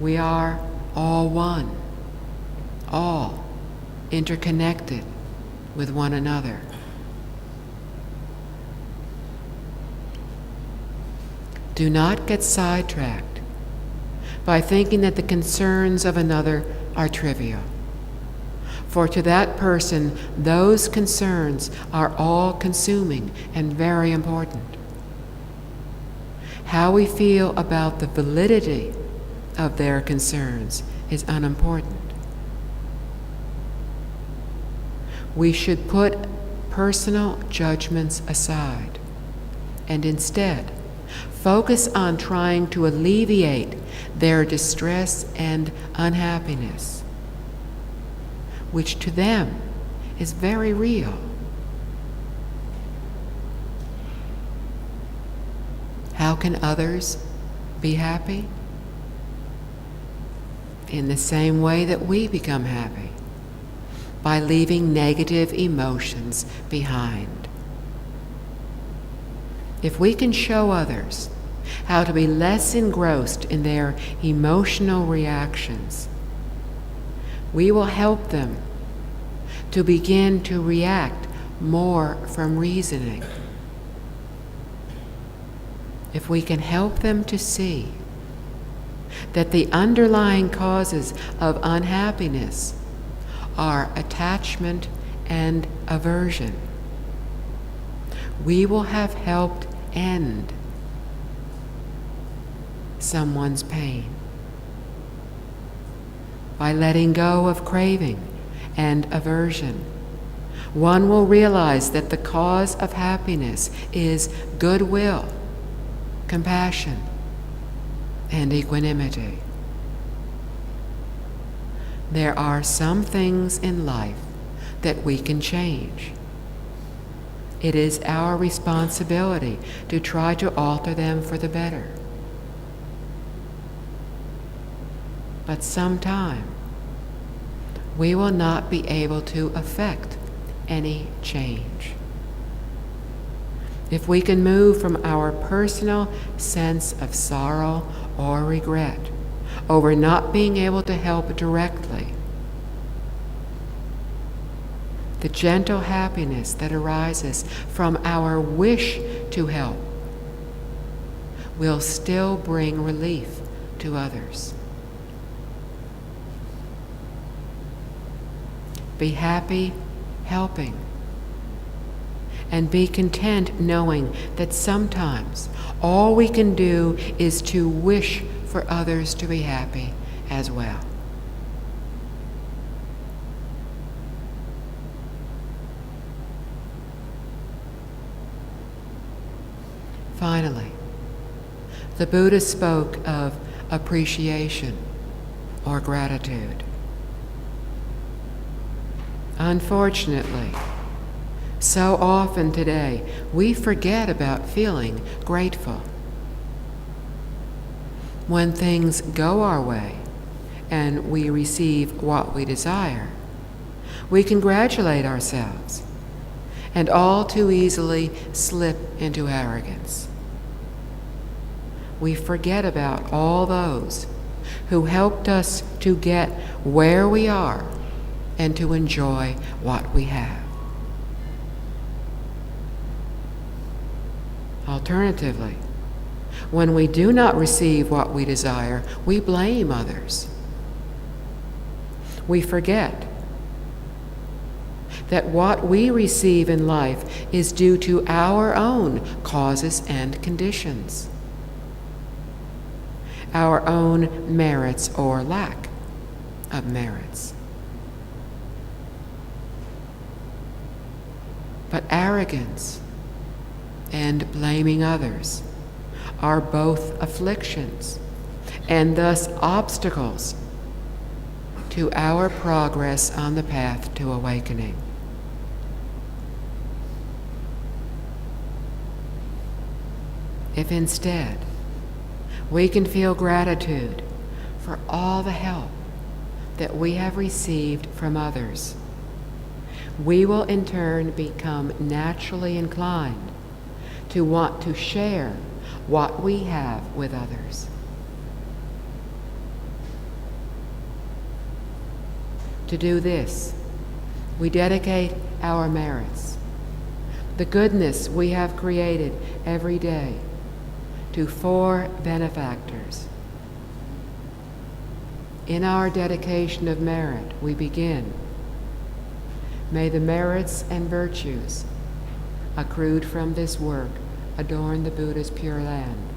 We are all one, all interconnected with one another. Do not get sidetracked by thinking that the concerns of another are trivial. For to that person, those concerns are all-consuming and very important. How we feel about the validity of their concerns is unimportant. We should put personal judgments aside and instead focus on trying to alleviate their distress and unhappiness, which to them is very real. How can others be happy? In the same way that we become happy, by leaving negative emotions behind. If we can show others how to be less engrossed in their emotional reactions, we will help them to begin to react more from reasoning. If we can help them to see that the underlying causes of unhappiness are attachment and aversion, we will have helped end someone's pain. By letting go of craving and aversion, one will realize that the cause of happiness is goodwill, compassion, and equanimity. There are some things in life that we can change. It is our responsibility to try to alter them for the better. But sometime, we will not be able to effect any change. If we can move from our personal sense of sorrow or regret over not being able to help directly, the gentle happiness that arises from our wish to help will still bring relief to others. Be happy helping, and be content knowing that sometimes all we can do is to wish for others to be happy as well. Finally, the Buddha spoke of appreciation or gratitude. Unfortunately, so often today, we forget about feeling grateful. When things go our way and we receive what we desire, we congratulate ourselves and all too easily slip into arrogance. We forget about all those who helped us to get where we are and to enjoy what we have. Alternatively, when we do not receive what we desire, we blame others. We forget that what we receive in life is due to our own causes and conditions, our own merits or lack of merits. But arrogance and blaming others are both afflictions and thus obstacles to our progress on the path to awakening. If instead we can feel gratitude for all the help that we have received from others, we will in turn become naturally inclined to want to share what we have with others. To do this, we dedicate our merits, the goodness we have created every day, to 4 benefactors. In our dedication of merit, we begin. May the merits and virtues accrued from this work adorn the Buddha's Pure Land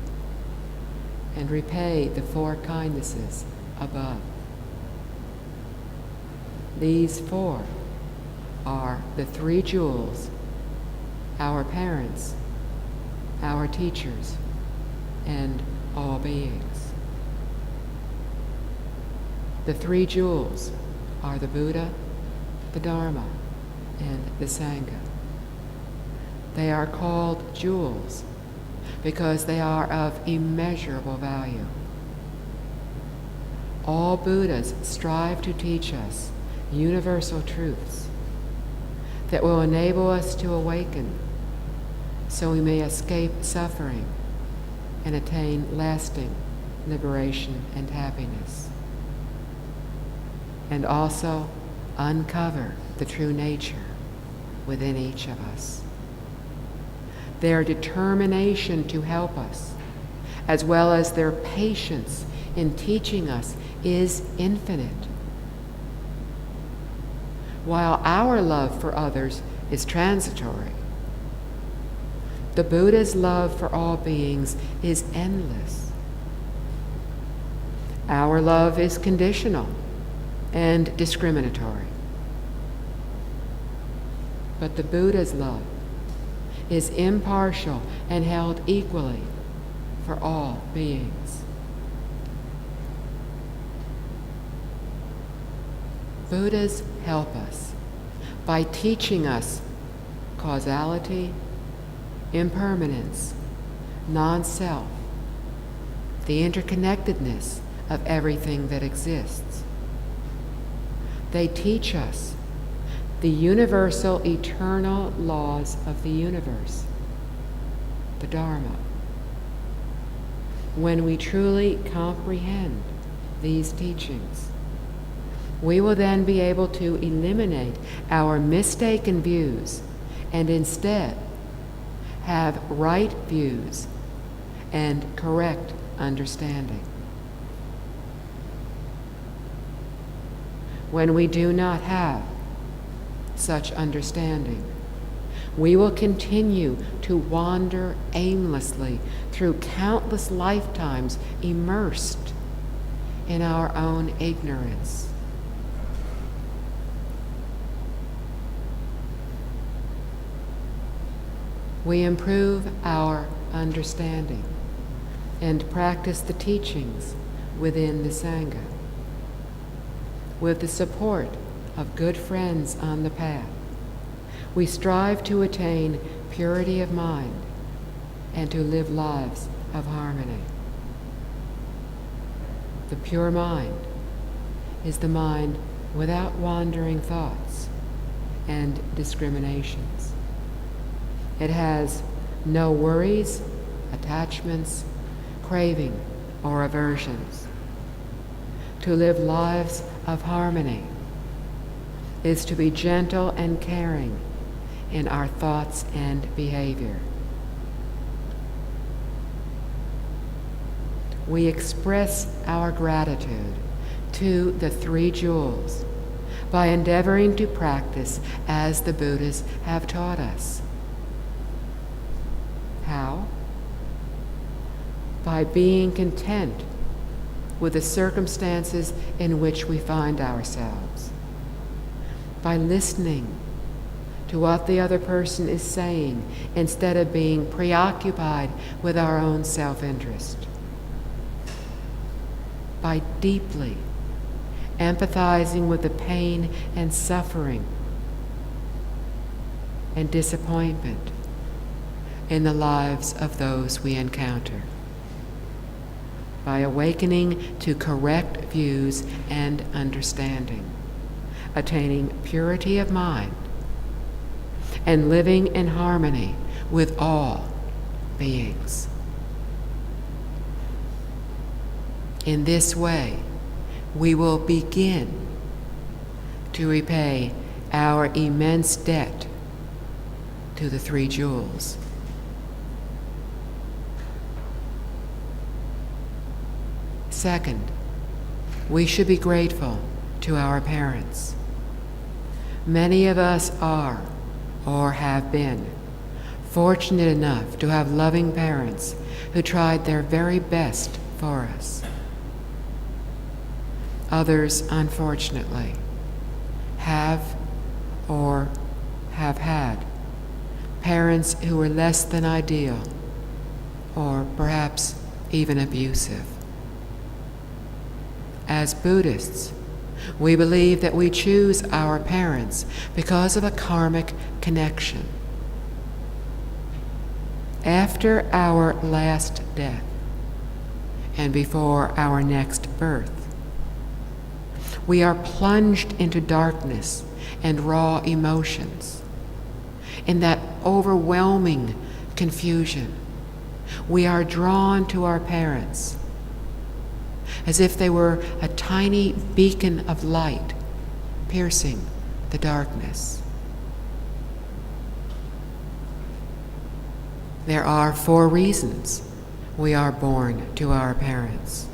and repay the 4 kindnesses above. These 4 are the 3 jewels, our parents, our teachers, and all beings. The 3 jewels are the Buddha, the Dharma, and the Sangha. They are called jewels because they are of immeasurable value. All Buddhas strive to teach us universal truths that will enable us to awaken so we may escape suffering and attain lasting liberation and happiness, and also uncover the true nature within each of us. Their determination to help us, as well as their patience in teaching us, is infinite. While our love for others is transitory, the Buddha's love for all beings is endless. Our love is conditional and discriminatory. But the Buddha's love is impartial and held equally for all beings. Buddhas help us by teaching us causality, impermanence, non-self, the interconnectedness of everything that exists. They teach us the universal, eternal laws of the universe, the Dharma. When we truly comprehend these teachings, we will then be able to eliminate our mistaken views and instead have right views and correct understanding. When we do not have such understanding, we will continue to wander aimlessly through countless lifetimes immersed in our own ignorance. We improve our understanding and practice the teachings within the Sangha with the support of good friends on the path. We strive to attain purity of mind and to live lives of harmony. The pure mind is the mind without wandering thoughts and discriminations. It has no worries, attachments, craving, or aversions. To live lives of harmony is to be gentle and caring in our thoughts and behavior. We express our gratitude to the three jewels by endeavoring to practice as the Buddhas have taught us. How? By being content with the circumstances in which we find ourselves, by listening to what the other person is saying instead of being preoccupied with our own self-interest, by deeply empathizing with the pain and suffering and disappointment in the lives of those we encounter, by awakening to correct views and understanding, attaining purity of mind, and living in harmony with all beings. In this way, we will begin to repay our immense debt to the three jewels. Second, we should be grateful to our parents. Many of us are, or have been, fortunate enough to have loving parents who tried their very best for us. Others, unfortunately, have or have had parents who were less than ideal, or perhaps even abusive. As Buddhists, we believe that we choose our parents because of a karmic connection. After our last death and before our next birth, we are plunged into darkness and raw emotions. In that overwhelming confusion, we are drawn to our parents as if they were a tiny beacon of light piercing the darkness. There are 4 reasons we are born to our parents: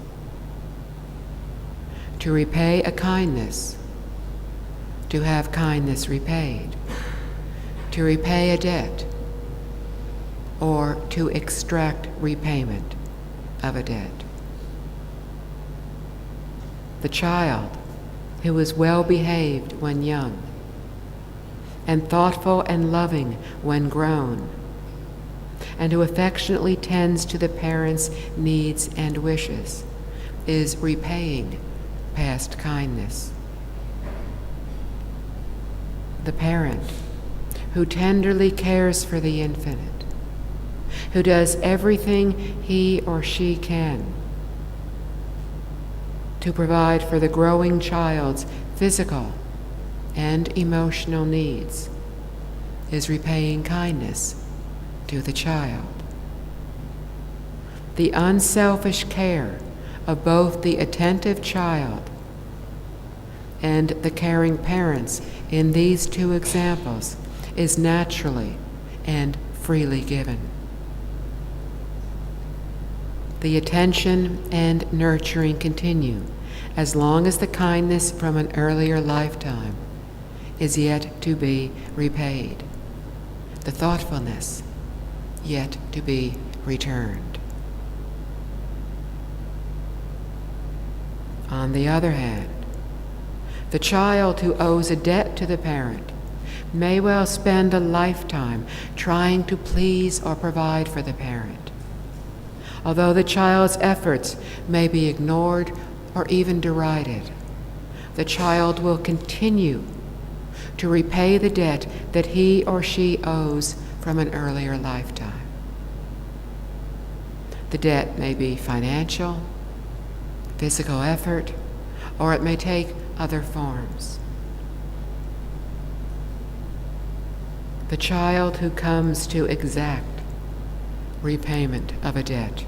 to repay a kindness, to have kindness repaid, to repay a debt, or to extract repayment of a debt. The child who is well behaved when young, and thoughtful and loving when grown, and who affectionately tends to the parents' needs and wishes, is repaying past kindness. The parent who tenderly cares for the infant, who does everything he or she can to provide for the growing child's physical and emotional needs, is repaying kindness to the child. The unselfish care of both the attentive child and the caring parents in these 2 examples is naturally and freely given. The attention and nurturing continue as long as the kindness from an earlier lifetime is yet to be repaid, the thoughtfulness yet to be returned. On the other hand, the child who owes a debt to the parent may well spend a lifetime trying to please or provide for the parent, although the child's efforts may be ignored or even derided, the child will continue to repay the debt that he or she owes from an earlier lifetime. The debt may be financial, physical effort, or it may take other forms. The child who comes to exact repayment of a debt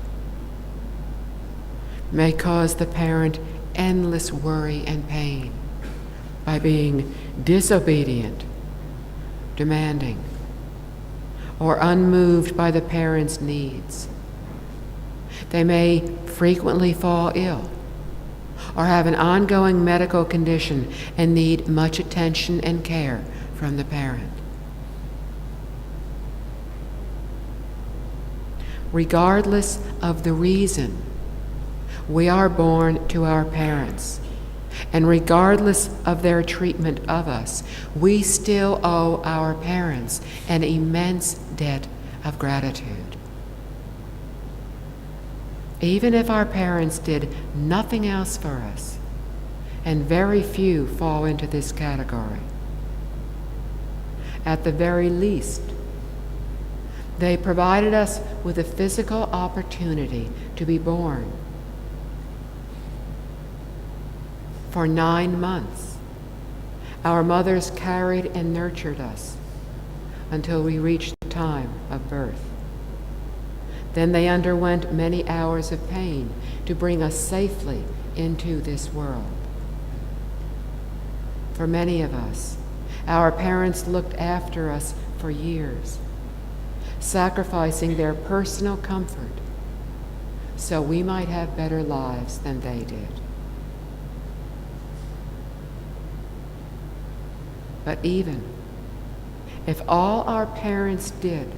may cause the parent endless worry and pain by being disobedient, demanding, or unmoved by the parent's needs. They may frequently fall ill or have an ongoing medical condition and need much attention and care from the parent. Regardless of the reason we are born to our parents, and regardless of their treatment of us, we still owe our parents an immense debt of gratitude. Even if our parents did nothing else for us, and very few fall into this category, at the very least, they provided us with a physical opportunity to be born. For 9 months, our mothers carried and nurtured us until we reached the time of birth. Then they underwent many hours of pain to bring us safely into this world. For many of us, our parents looked after us for years, sacrificing their personal comfort so we might have better lives than they did. But even if all our parents did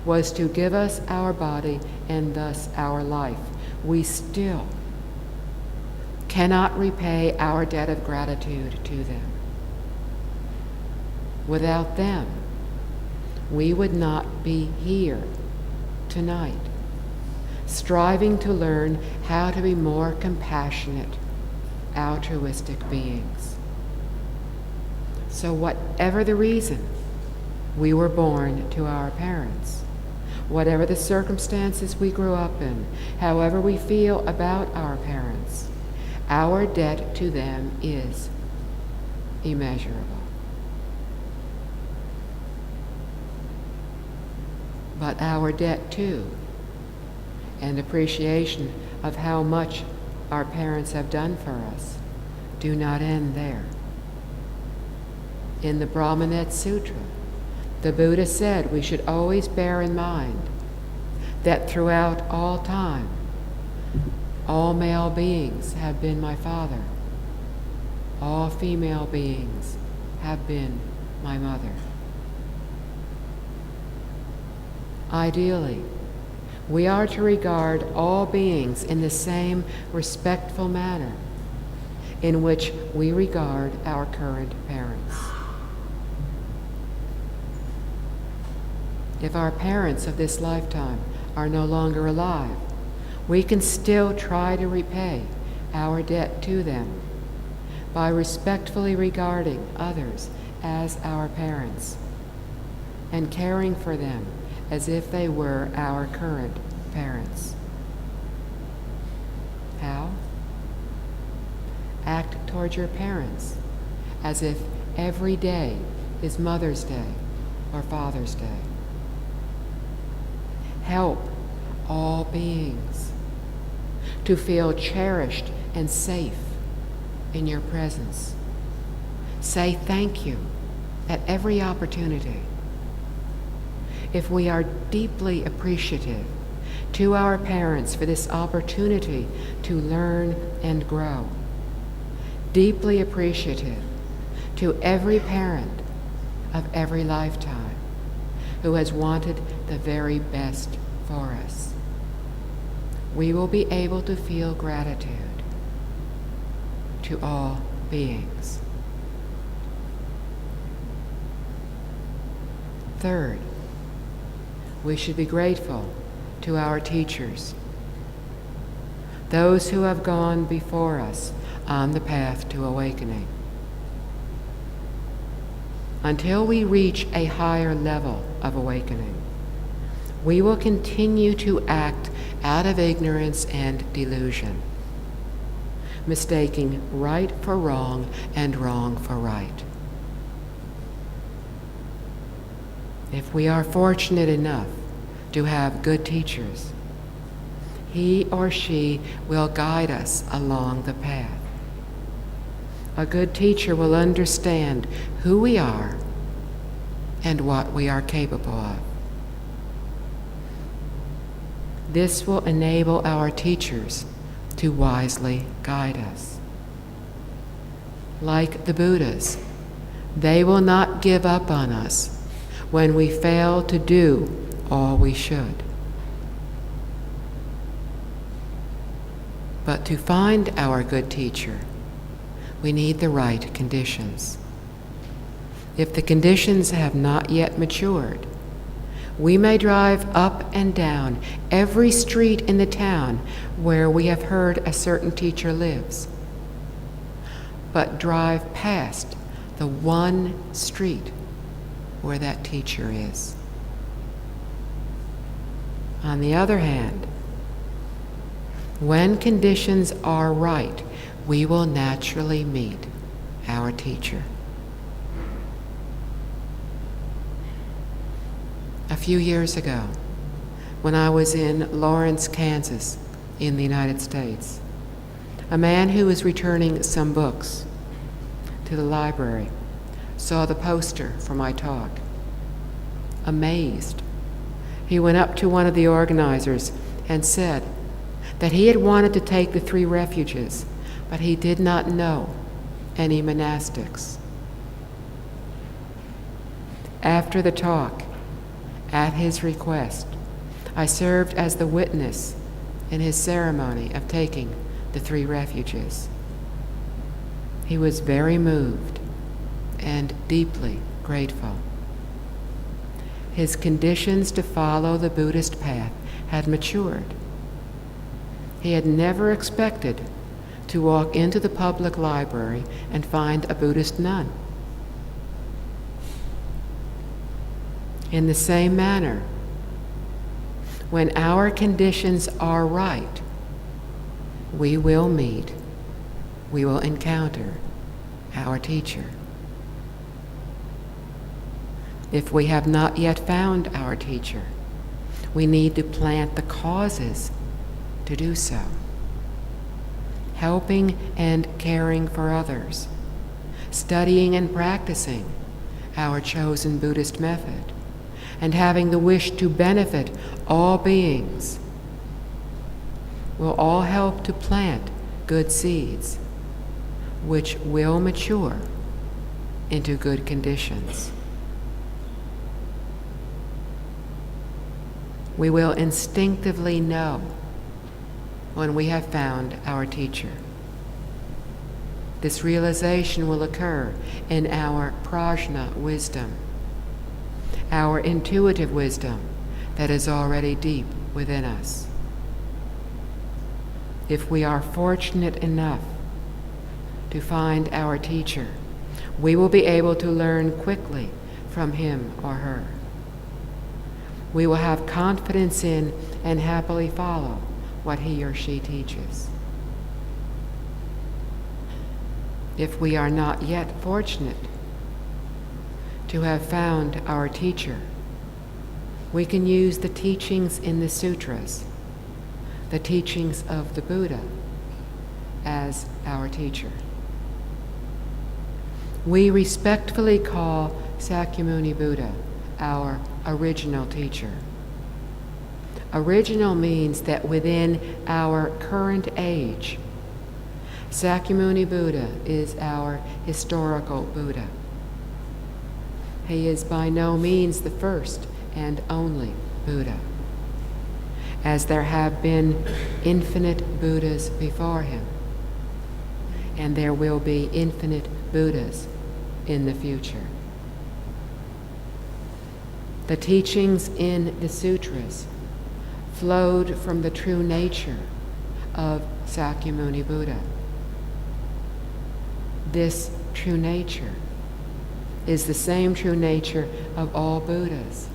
was to give us our body and thus our life, we still cannot repay our debt of gratitude to them. Without them, we would not be here tonight, striving to learn how to be more compassionate, altruistic beings. So whatever the reason we were born to our parents, whatever the circumstances we grew up in, however we feel about our parents, our debt to them is immeasurable. But our debt too, and appreciation of how much our parents have done for us, do not end there. In the Brahmanet Sutra, the Buddha said we should always bear in mind that throughout all time, all male beings have been my father. All female beings have been my mother. Ideally, we are to regard all beings in the same respectful manner in which we regard our current parents. If our parents of this lifetime are no longer alive, we can still try to repay our debt to them by respectfully regarding others as our parents and caring for them as if they were our current parents. How? Act towards your parents as if every day is Mother's Day or Father's Day. Help all beings to feel cherished and safe in your presence. Say thank you at every opportunity. If we are deeply appreciative to our parents for this opportunity to learn and grow, deeply appreciative to every parent of every lifetime who has wanted the very best for us, we will be able to feel gratitude to all beings. Third, we should be grateful to our teachers. those who have gone before us on the path to awakening. Until we reach a higher level of awakening, we will continue to act out of ignorance and delusion, mistaking right for wrong and wrong for right. If we are fortunate enough to have good teachers, he or she will guide us along the path. A good teacher will understand who we are and what we are capable of. This will enable our teachers to wisely guide us. Like the Buddhas, they will not give up on us when we fail to do all we should. But to find our good teacher, we need the right conditions. If the conditions have not yet matured, we may drive up and down every street in the town where we have heard a certain teacher lives, but drive past the one street where that teacher is. On the other hand, when conditions are right, we will naturally meet our teacher. A few years ago, when I was in Lawrence, Kansas, in the United States, a man who was returning some books to the library saw the poster for my talk. Amazed, he went up to one of the organizers and said that he had wanted to take the 3 refuges, but he did not know any monastics. After the talk, at his request, I served as the witness in his ceremony of taking the 3 refuges. He was very moved and deeply grateful. His conditions to follow the Buddhist path had matured. He had never expected to walk into the public library and find a Buddhist nun. In the same manner, when our conditions are right, we will encounter our teacher. If we have not yet found our teacher, we need to plant the causes to do so. Helping and caring for others, studying and practicing our chosen Buddhist method, and having the wish to benefit all beings will all help to plant good seeds, which will mature into good conditions. We will instinctively know when we have found our teacher. This realization will occur in our prajna wisdom, our intuitive wisdom that is already deep within us. If we are fortunate enough to find our teacher, we will be able to learn quickly from him or her. We will have confidence in and happily follow what he or she teaches. If we are not yet fortunate to have found our teacher, we can use the teachings in the sutras, the teachings of the Buddha, as our teacher. We respectfully call Sakyamuni Buddha our original teacher. Original means that within our current age, Sakyamuni Buddha is our historical Buddha. He is by no means the first and only Buddha, as there have been infinite Buddhas before him, and there will be infinite Buddhas in the future. The teachings in the sutras flowed from the true nature of Sakyamuni Buddha. This true nature is the same true nature of all Buddhas,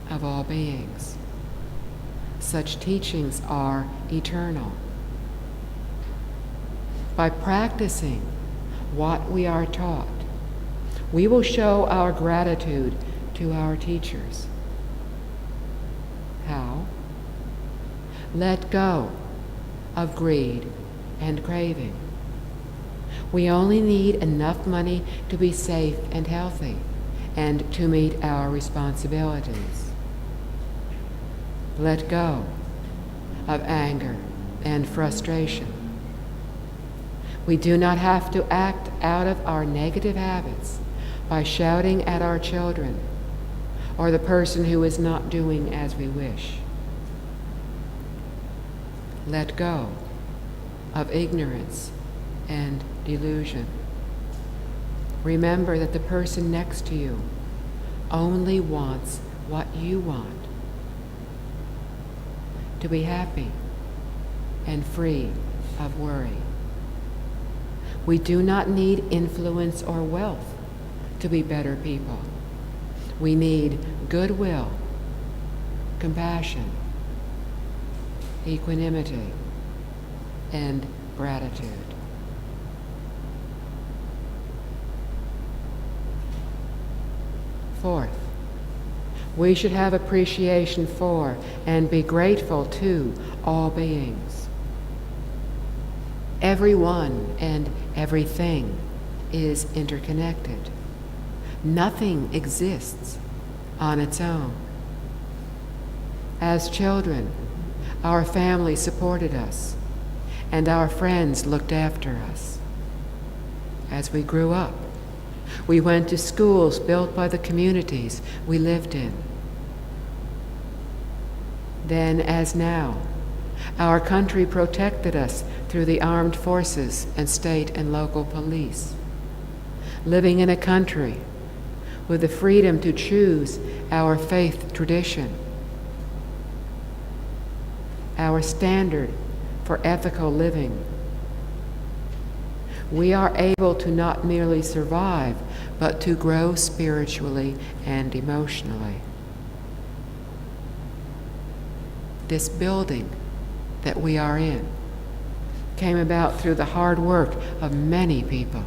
of all beings. Such teachings are eternal. By practicing what we are taught, we will show our gratitude to our teachers. How? Let go of greed and craving. We only need enough money to be safe and healthy and to meet our responsibilities. Let go of anger and frustration. We do not have to act out of our negative habits by shouting at our children or the person who is not doing as we wish. Let go of ignorance and delusion. Remember that the person next to you only wants what you want: to be happy and free of worry. We do not need influence or wealth to be better people. We need goodwill, compassion, equanimity, and gratitude. Fourth, we should have appreciation for and be grateful to all beings. Everyone and everything is interconnected. Nothing exists on its own. As children, our family supported us, and our friends looked after us. As we grew up, we went to schools built by the communities we lived in. Then, as now, our country protected us through the armed forces and state and local police. Living in a country with the freedom to choose our faith tradition, our standard for ethical living, we are able to not merely survive, but to grow spiritually and emotionally. This building that we are in came about through the hard work of many people.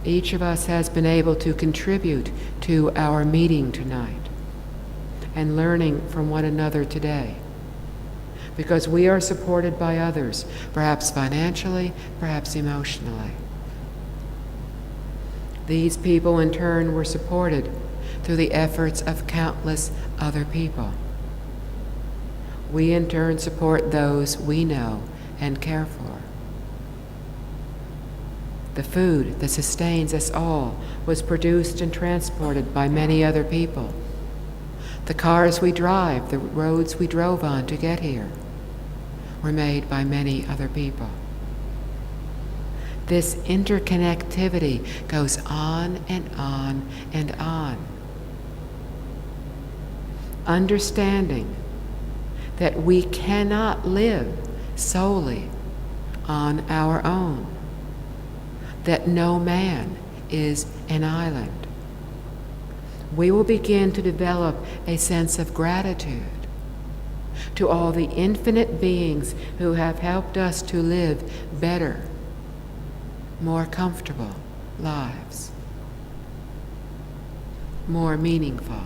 Each of us has been able to contribute to our meeting tonight and learning from one another today, because we are supported by others, perhaps financially, perhaps emotionally. These people in turn were supported through the efforts of countless other people. We in turn support those we know and care for. The food that sustains us all was produced and transported by many other people. The cars we drive, the roads we drove on to get here, were made by many other people. This interconnectivity goes on and on and on. Understanding that we cannot live solely on our own, that no man is an island. We will begin to develop a sense of gratitude to all the infinite beings who have helped us to live better, more comfortable lives, more meaningful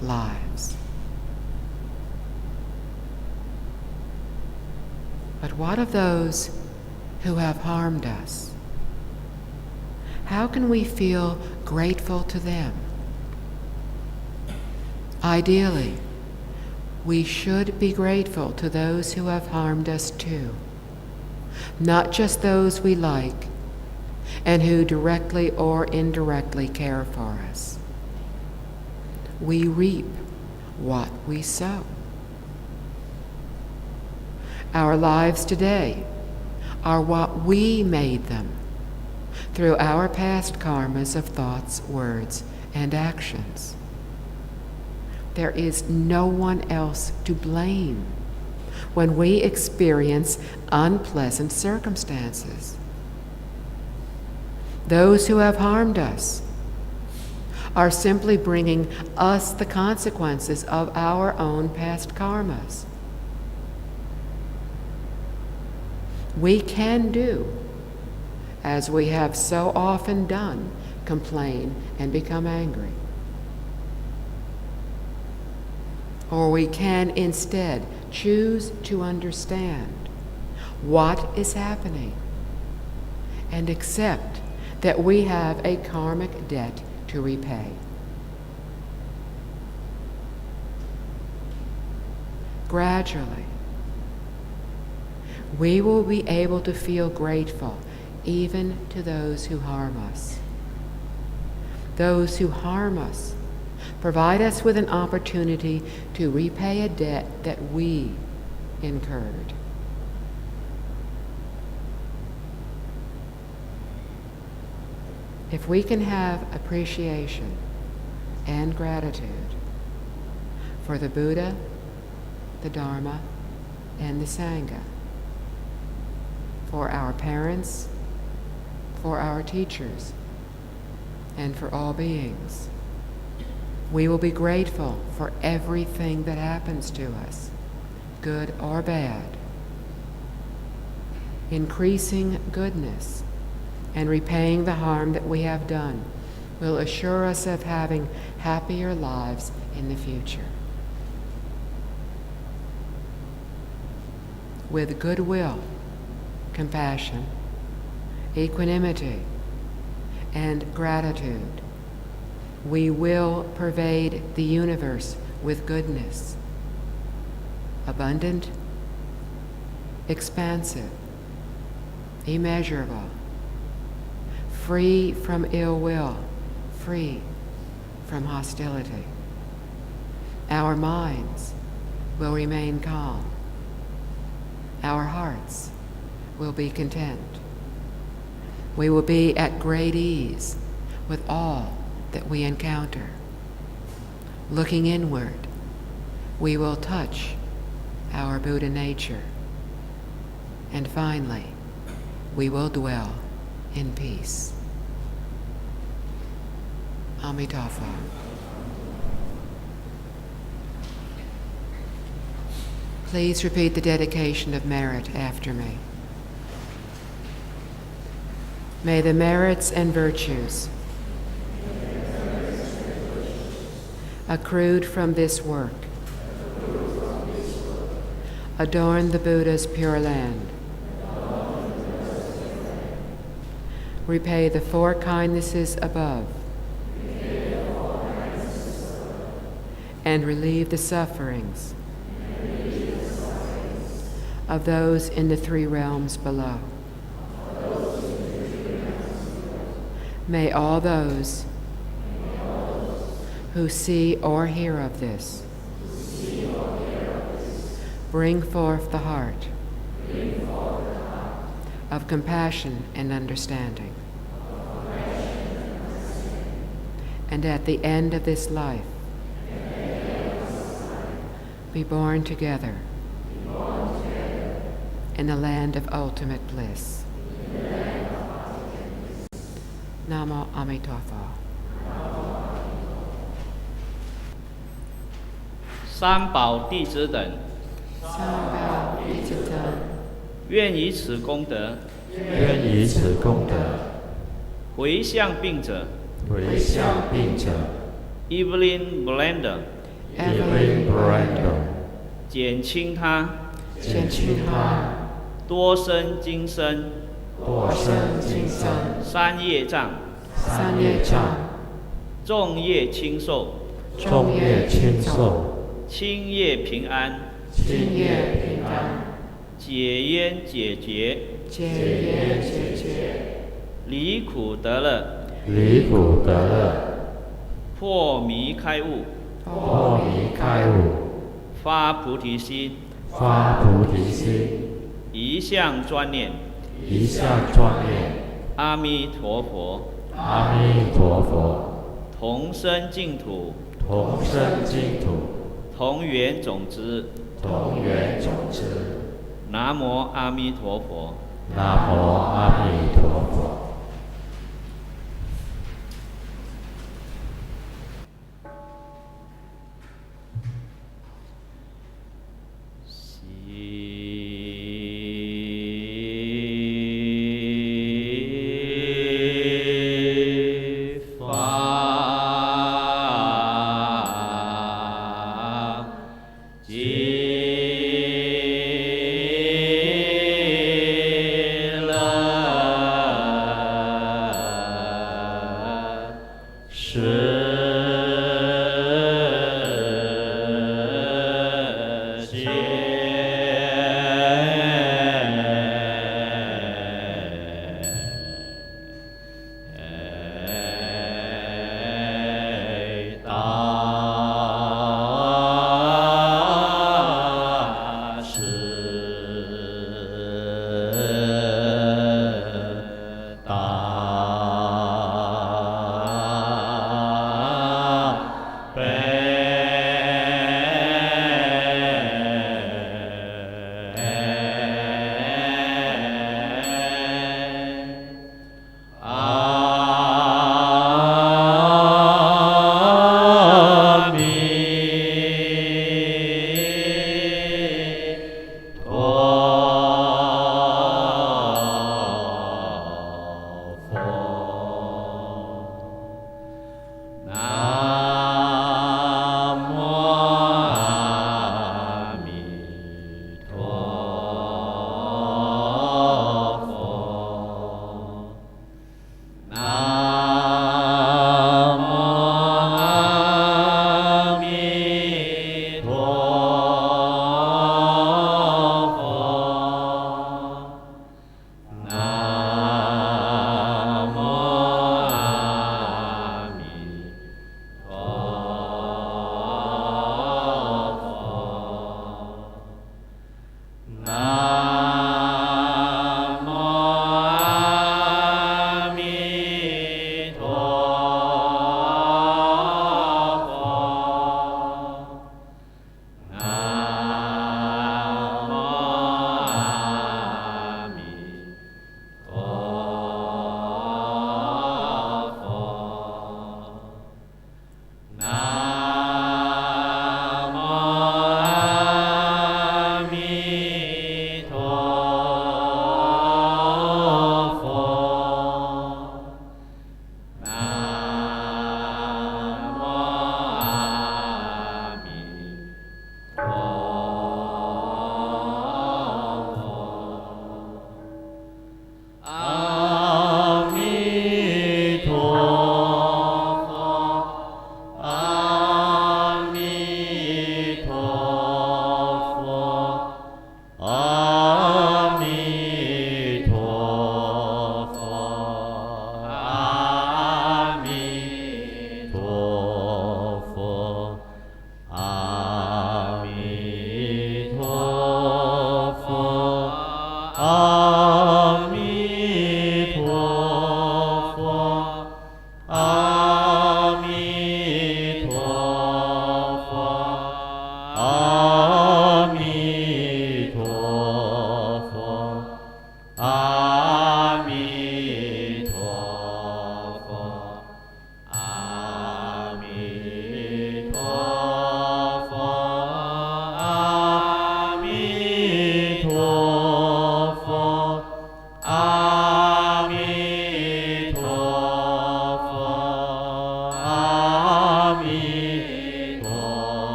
lives. But what of those who have harmed us? How can we feel grateful to them? Ideally, we should be grateful to those who have harmed us too, not just those we like and who directly or indirectly care for us. We reap what we sow. Our lives today are what we made them through our past karmas of thoughts, words, and actions. there is no one else to blame when we experience unpleasant circumstances. Those who have harmed us are simply bringing us the consequences of our own past karmas. We can do as we have so often done, complain and become angry. Or we can instead choose to understand what is happening and accept that we have a karmic debt to repay. Gradually, we will be able to feel grateful even to those who harm us. Those who harm us provide us with an opportunity to repay a debt that we incurred. If we can have appreciation and gratitude for the Buddha, the Dharma, and the Sangha, for our parents, for our teachers, and for all beings, we will be grateful for everything that happens to us, good or bad. Increasing goodness and repaying the harm that we have done will assure us of having happier lives in the future. With goodwill, compassion, equanimity, and gratitude, we will pervade the universe with goodness, abundant, expansive, immeasurable, free from ill will, free from hostility. Our minds will remain calm. Our hearts will be content. We will be at great ease with all that we encounter. Looking inward, we will touch our Buddha nature. And finally, we will dwell in peace. Amitabha. Please repeat the dedication of merit after me. May the merits and virtues accrued from this work adorn the Buddha's pure land, repay the four kindnesses above, and relieve the sufferings of those in the three realms below. May all those who see or hear of this bring forth the heart of compassion and understanding. And at the end of this life, be born together in the land of ultimate bliss. Namo Amitabha. 三宝弟子等，三宝弟子等，愿以此功德，愿以此功德，回向病者，回向病者 Evelyn Blender， Evelyn Venerable， 减轻他减轻他多生今生多生今生三业障，三业障，众业轻寿，众业轻寿，轻业平安，轻业平安，解冤解决，解冤解决，离苦得乐，离苦得乐，破迷开悟，破迷开悟，发菩提心，发菩提心，一向专念一向专念阿弥陀佛，阿弥陀佛，同生净土，同生净土，同源种子，同源种子。南无阿弥陀佛。南无阿弥陀佛。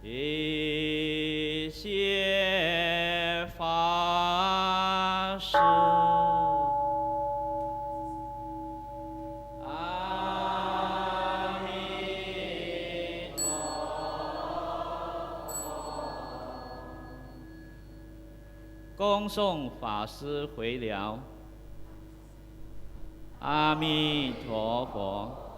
一切法师，阿弥陀佛。恭送法师回了。阿弥陀佛。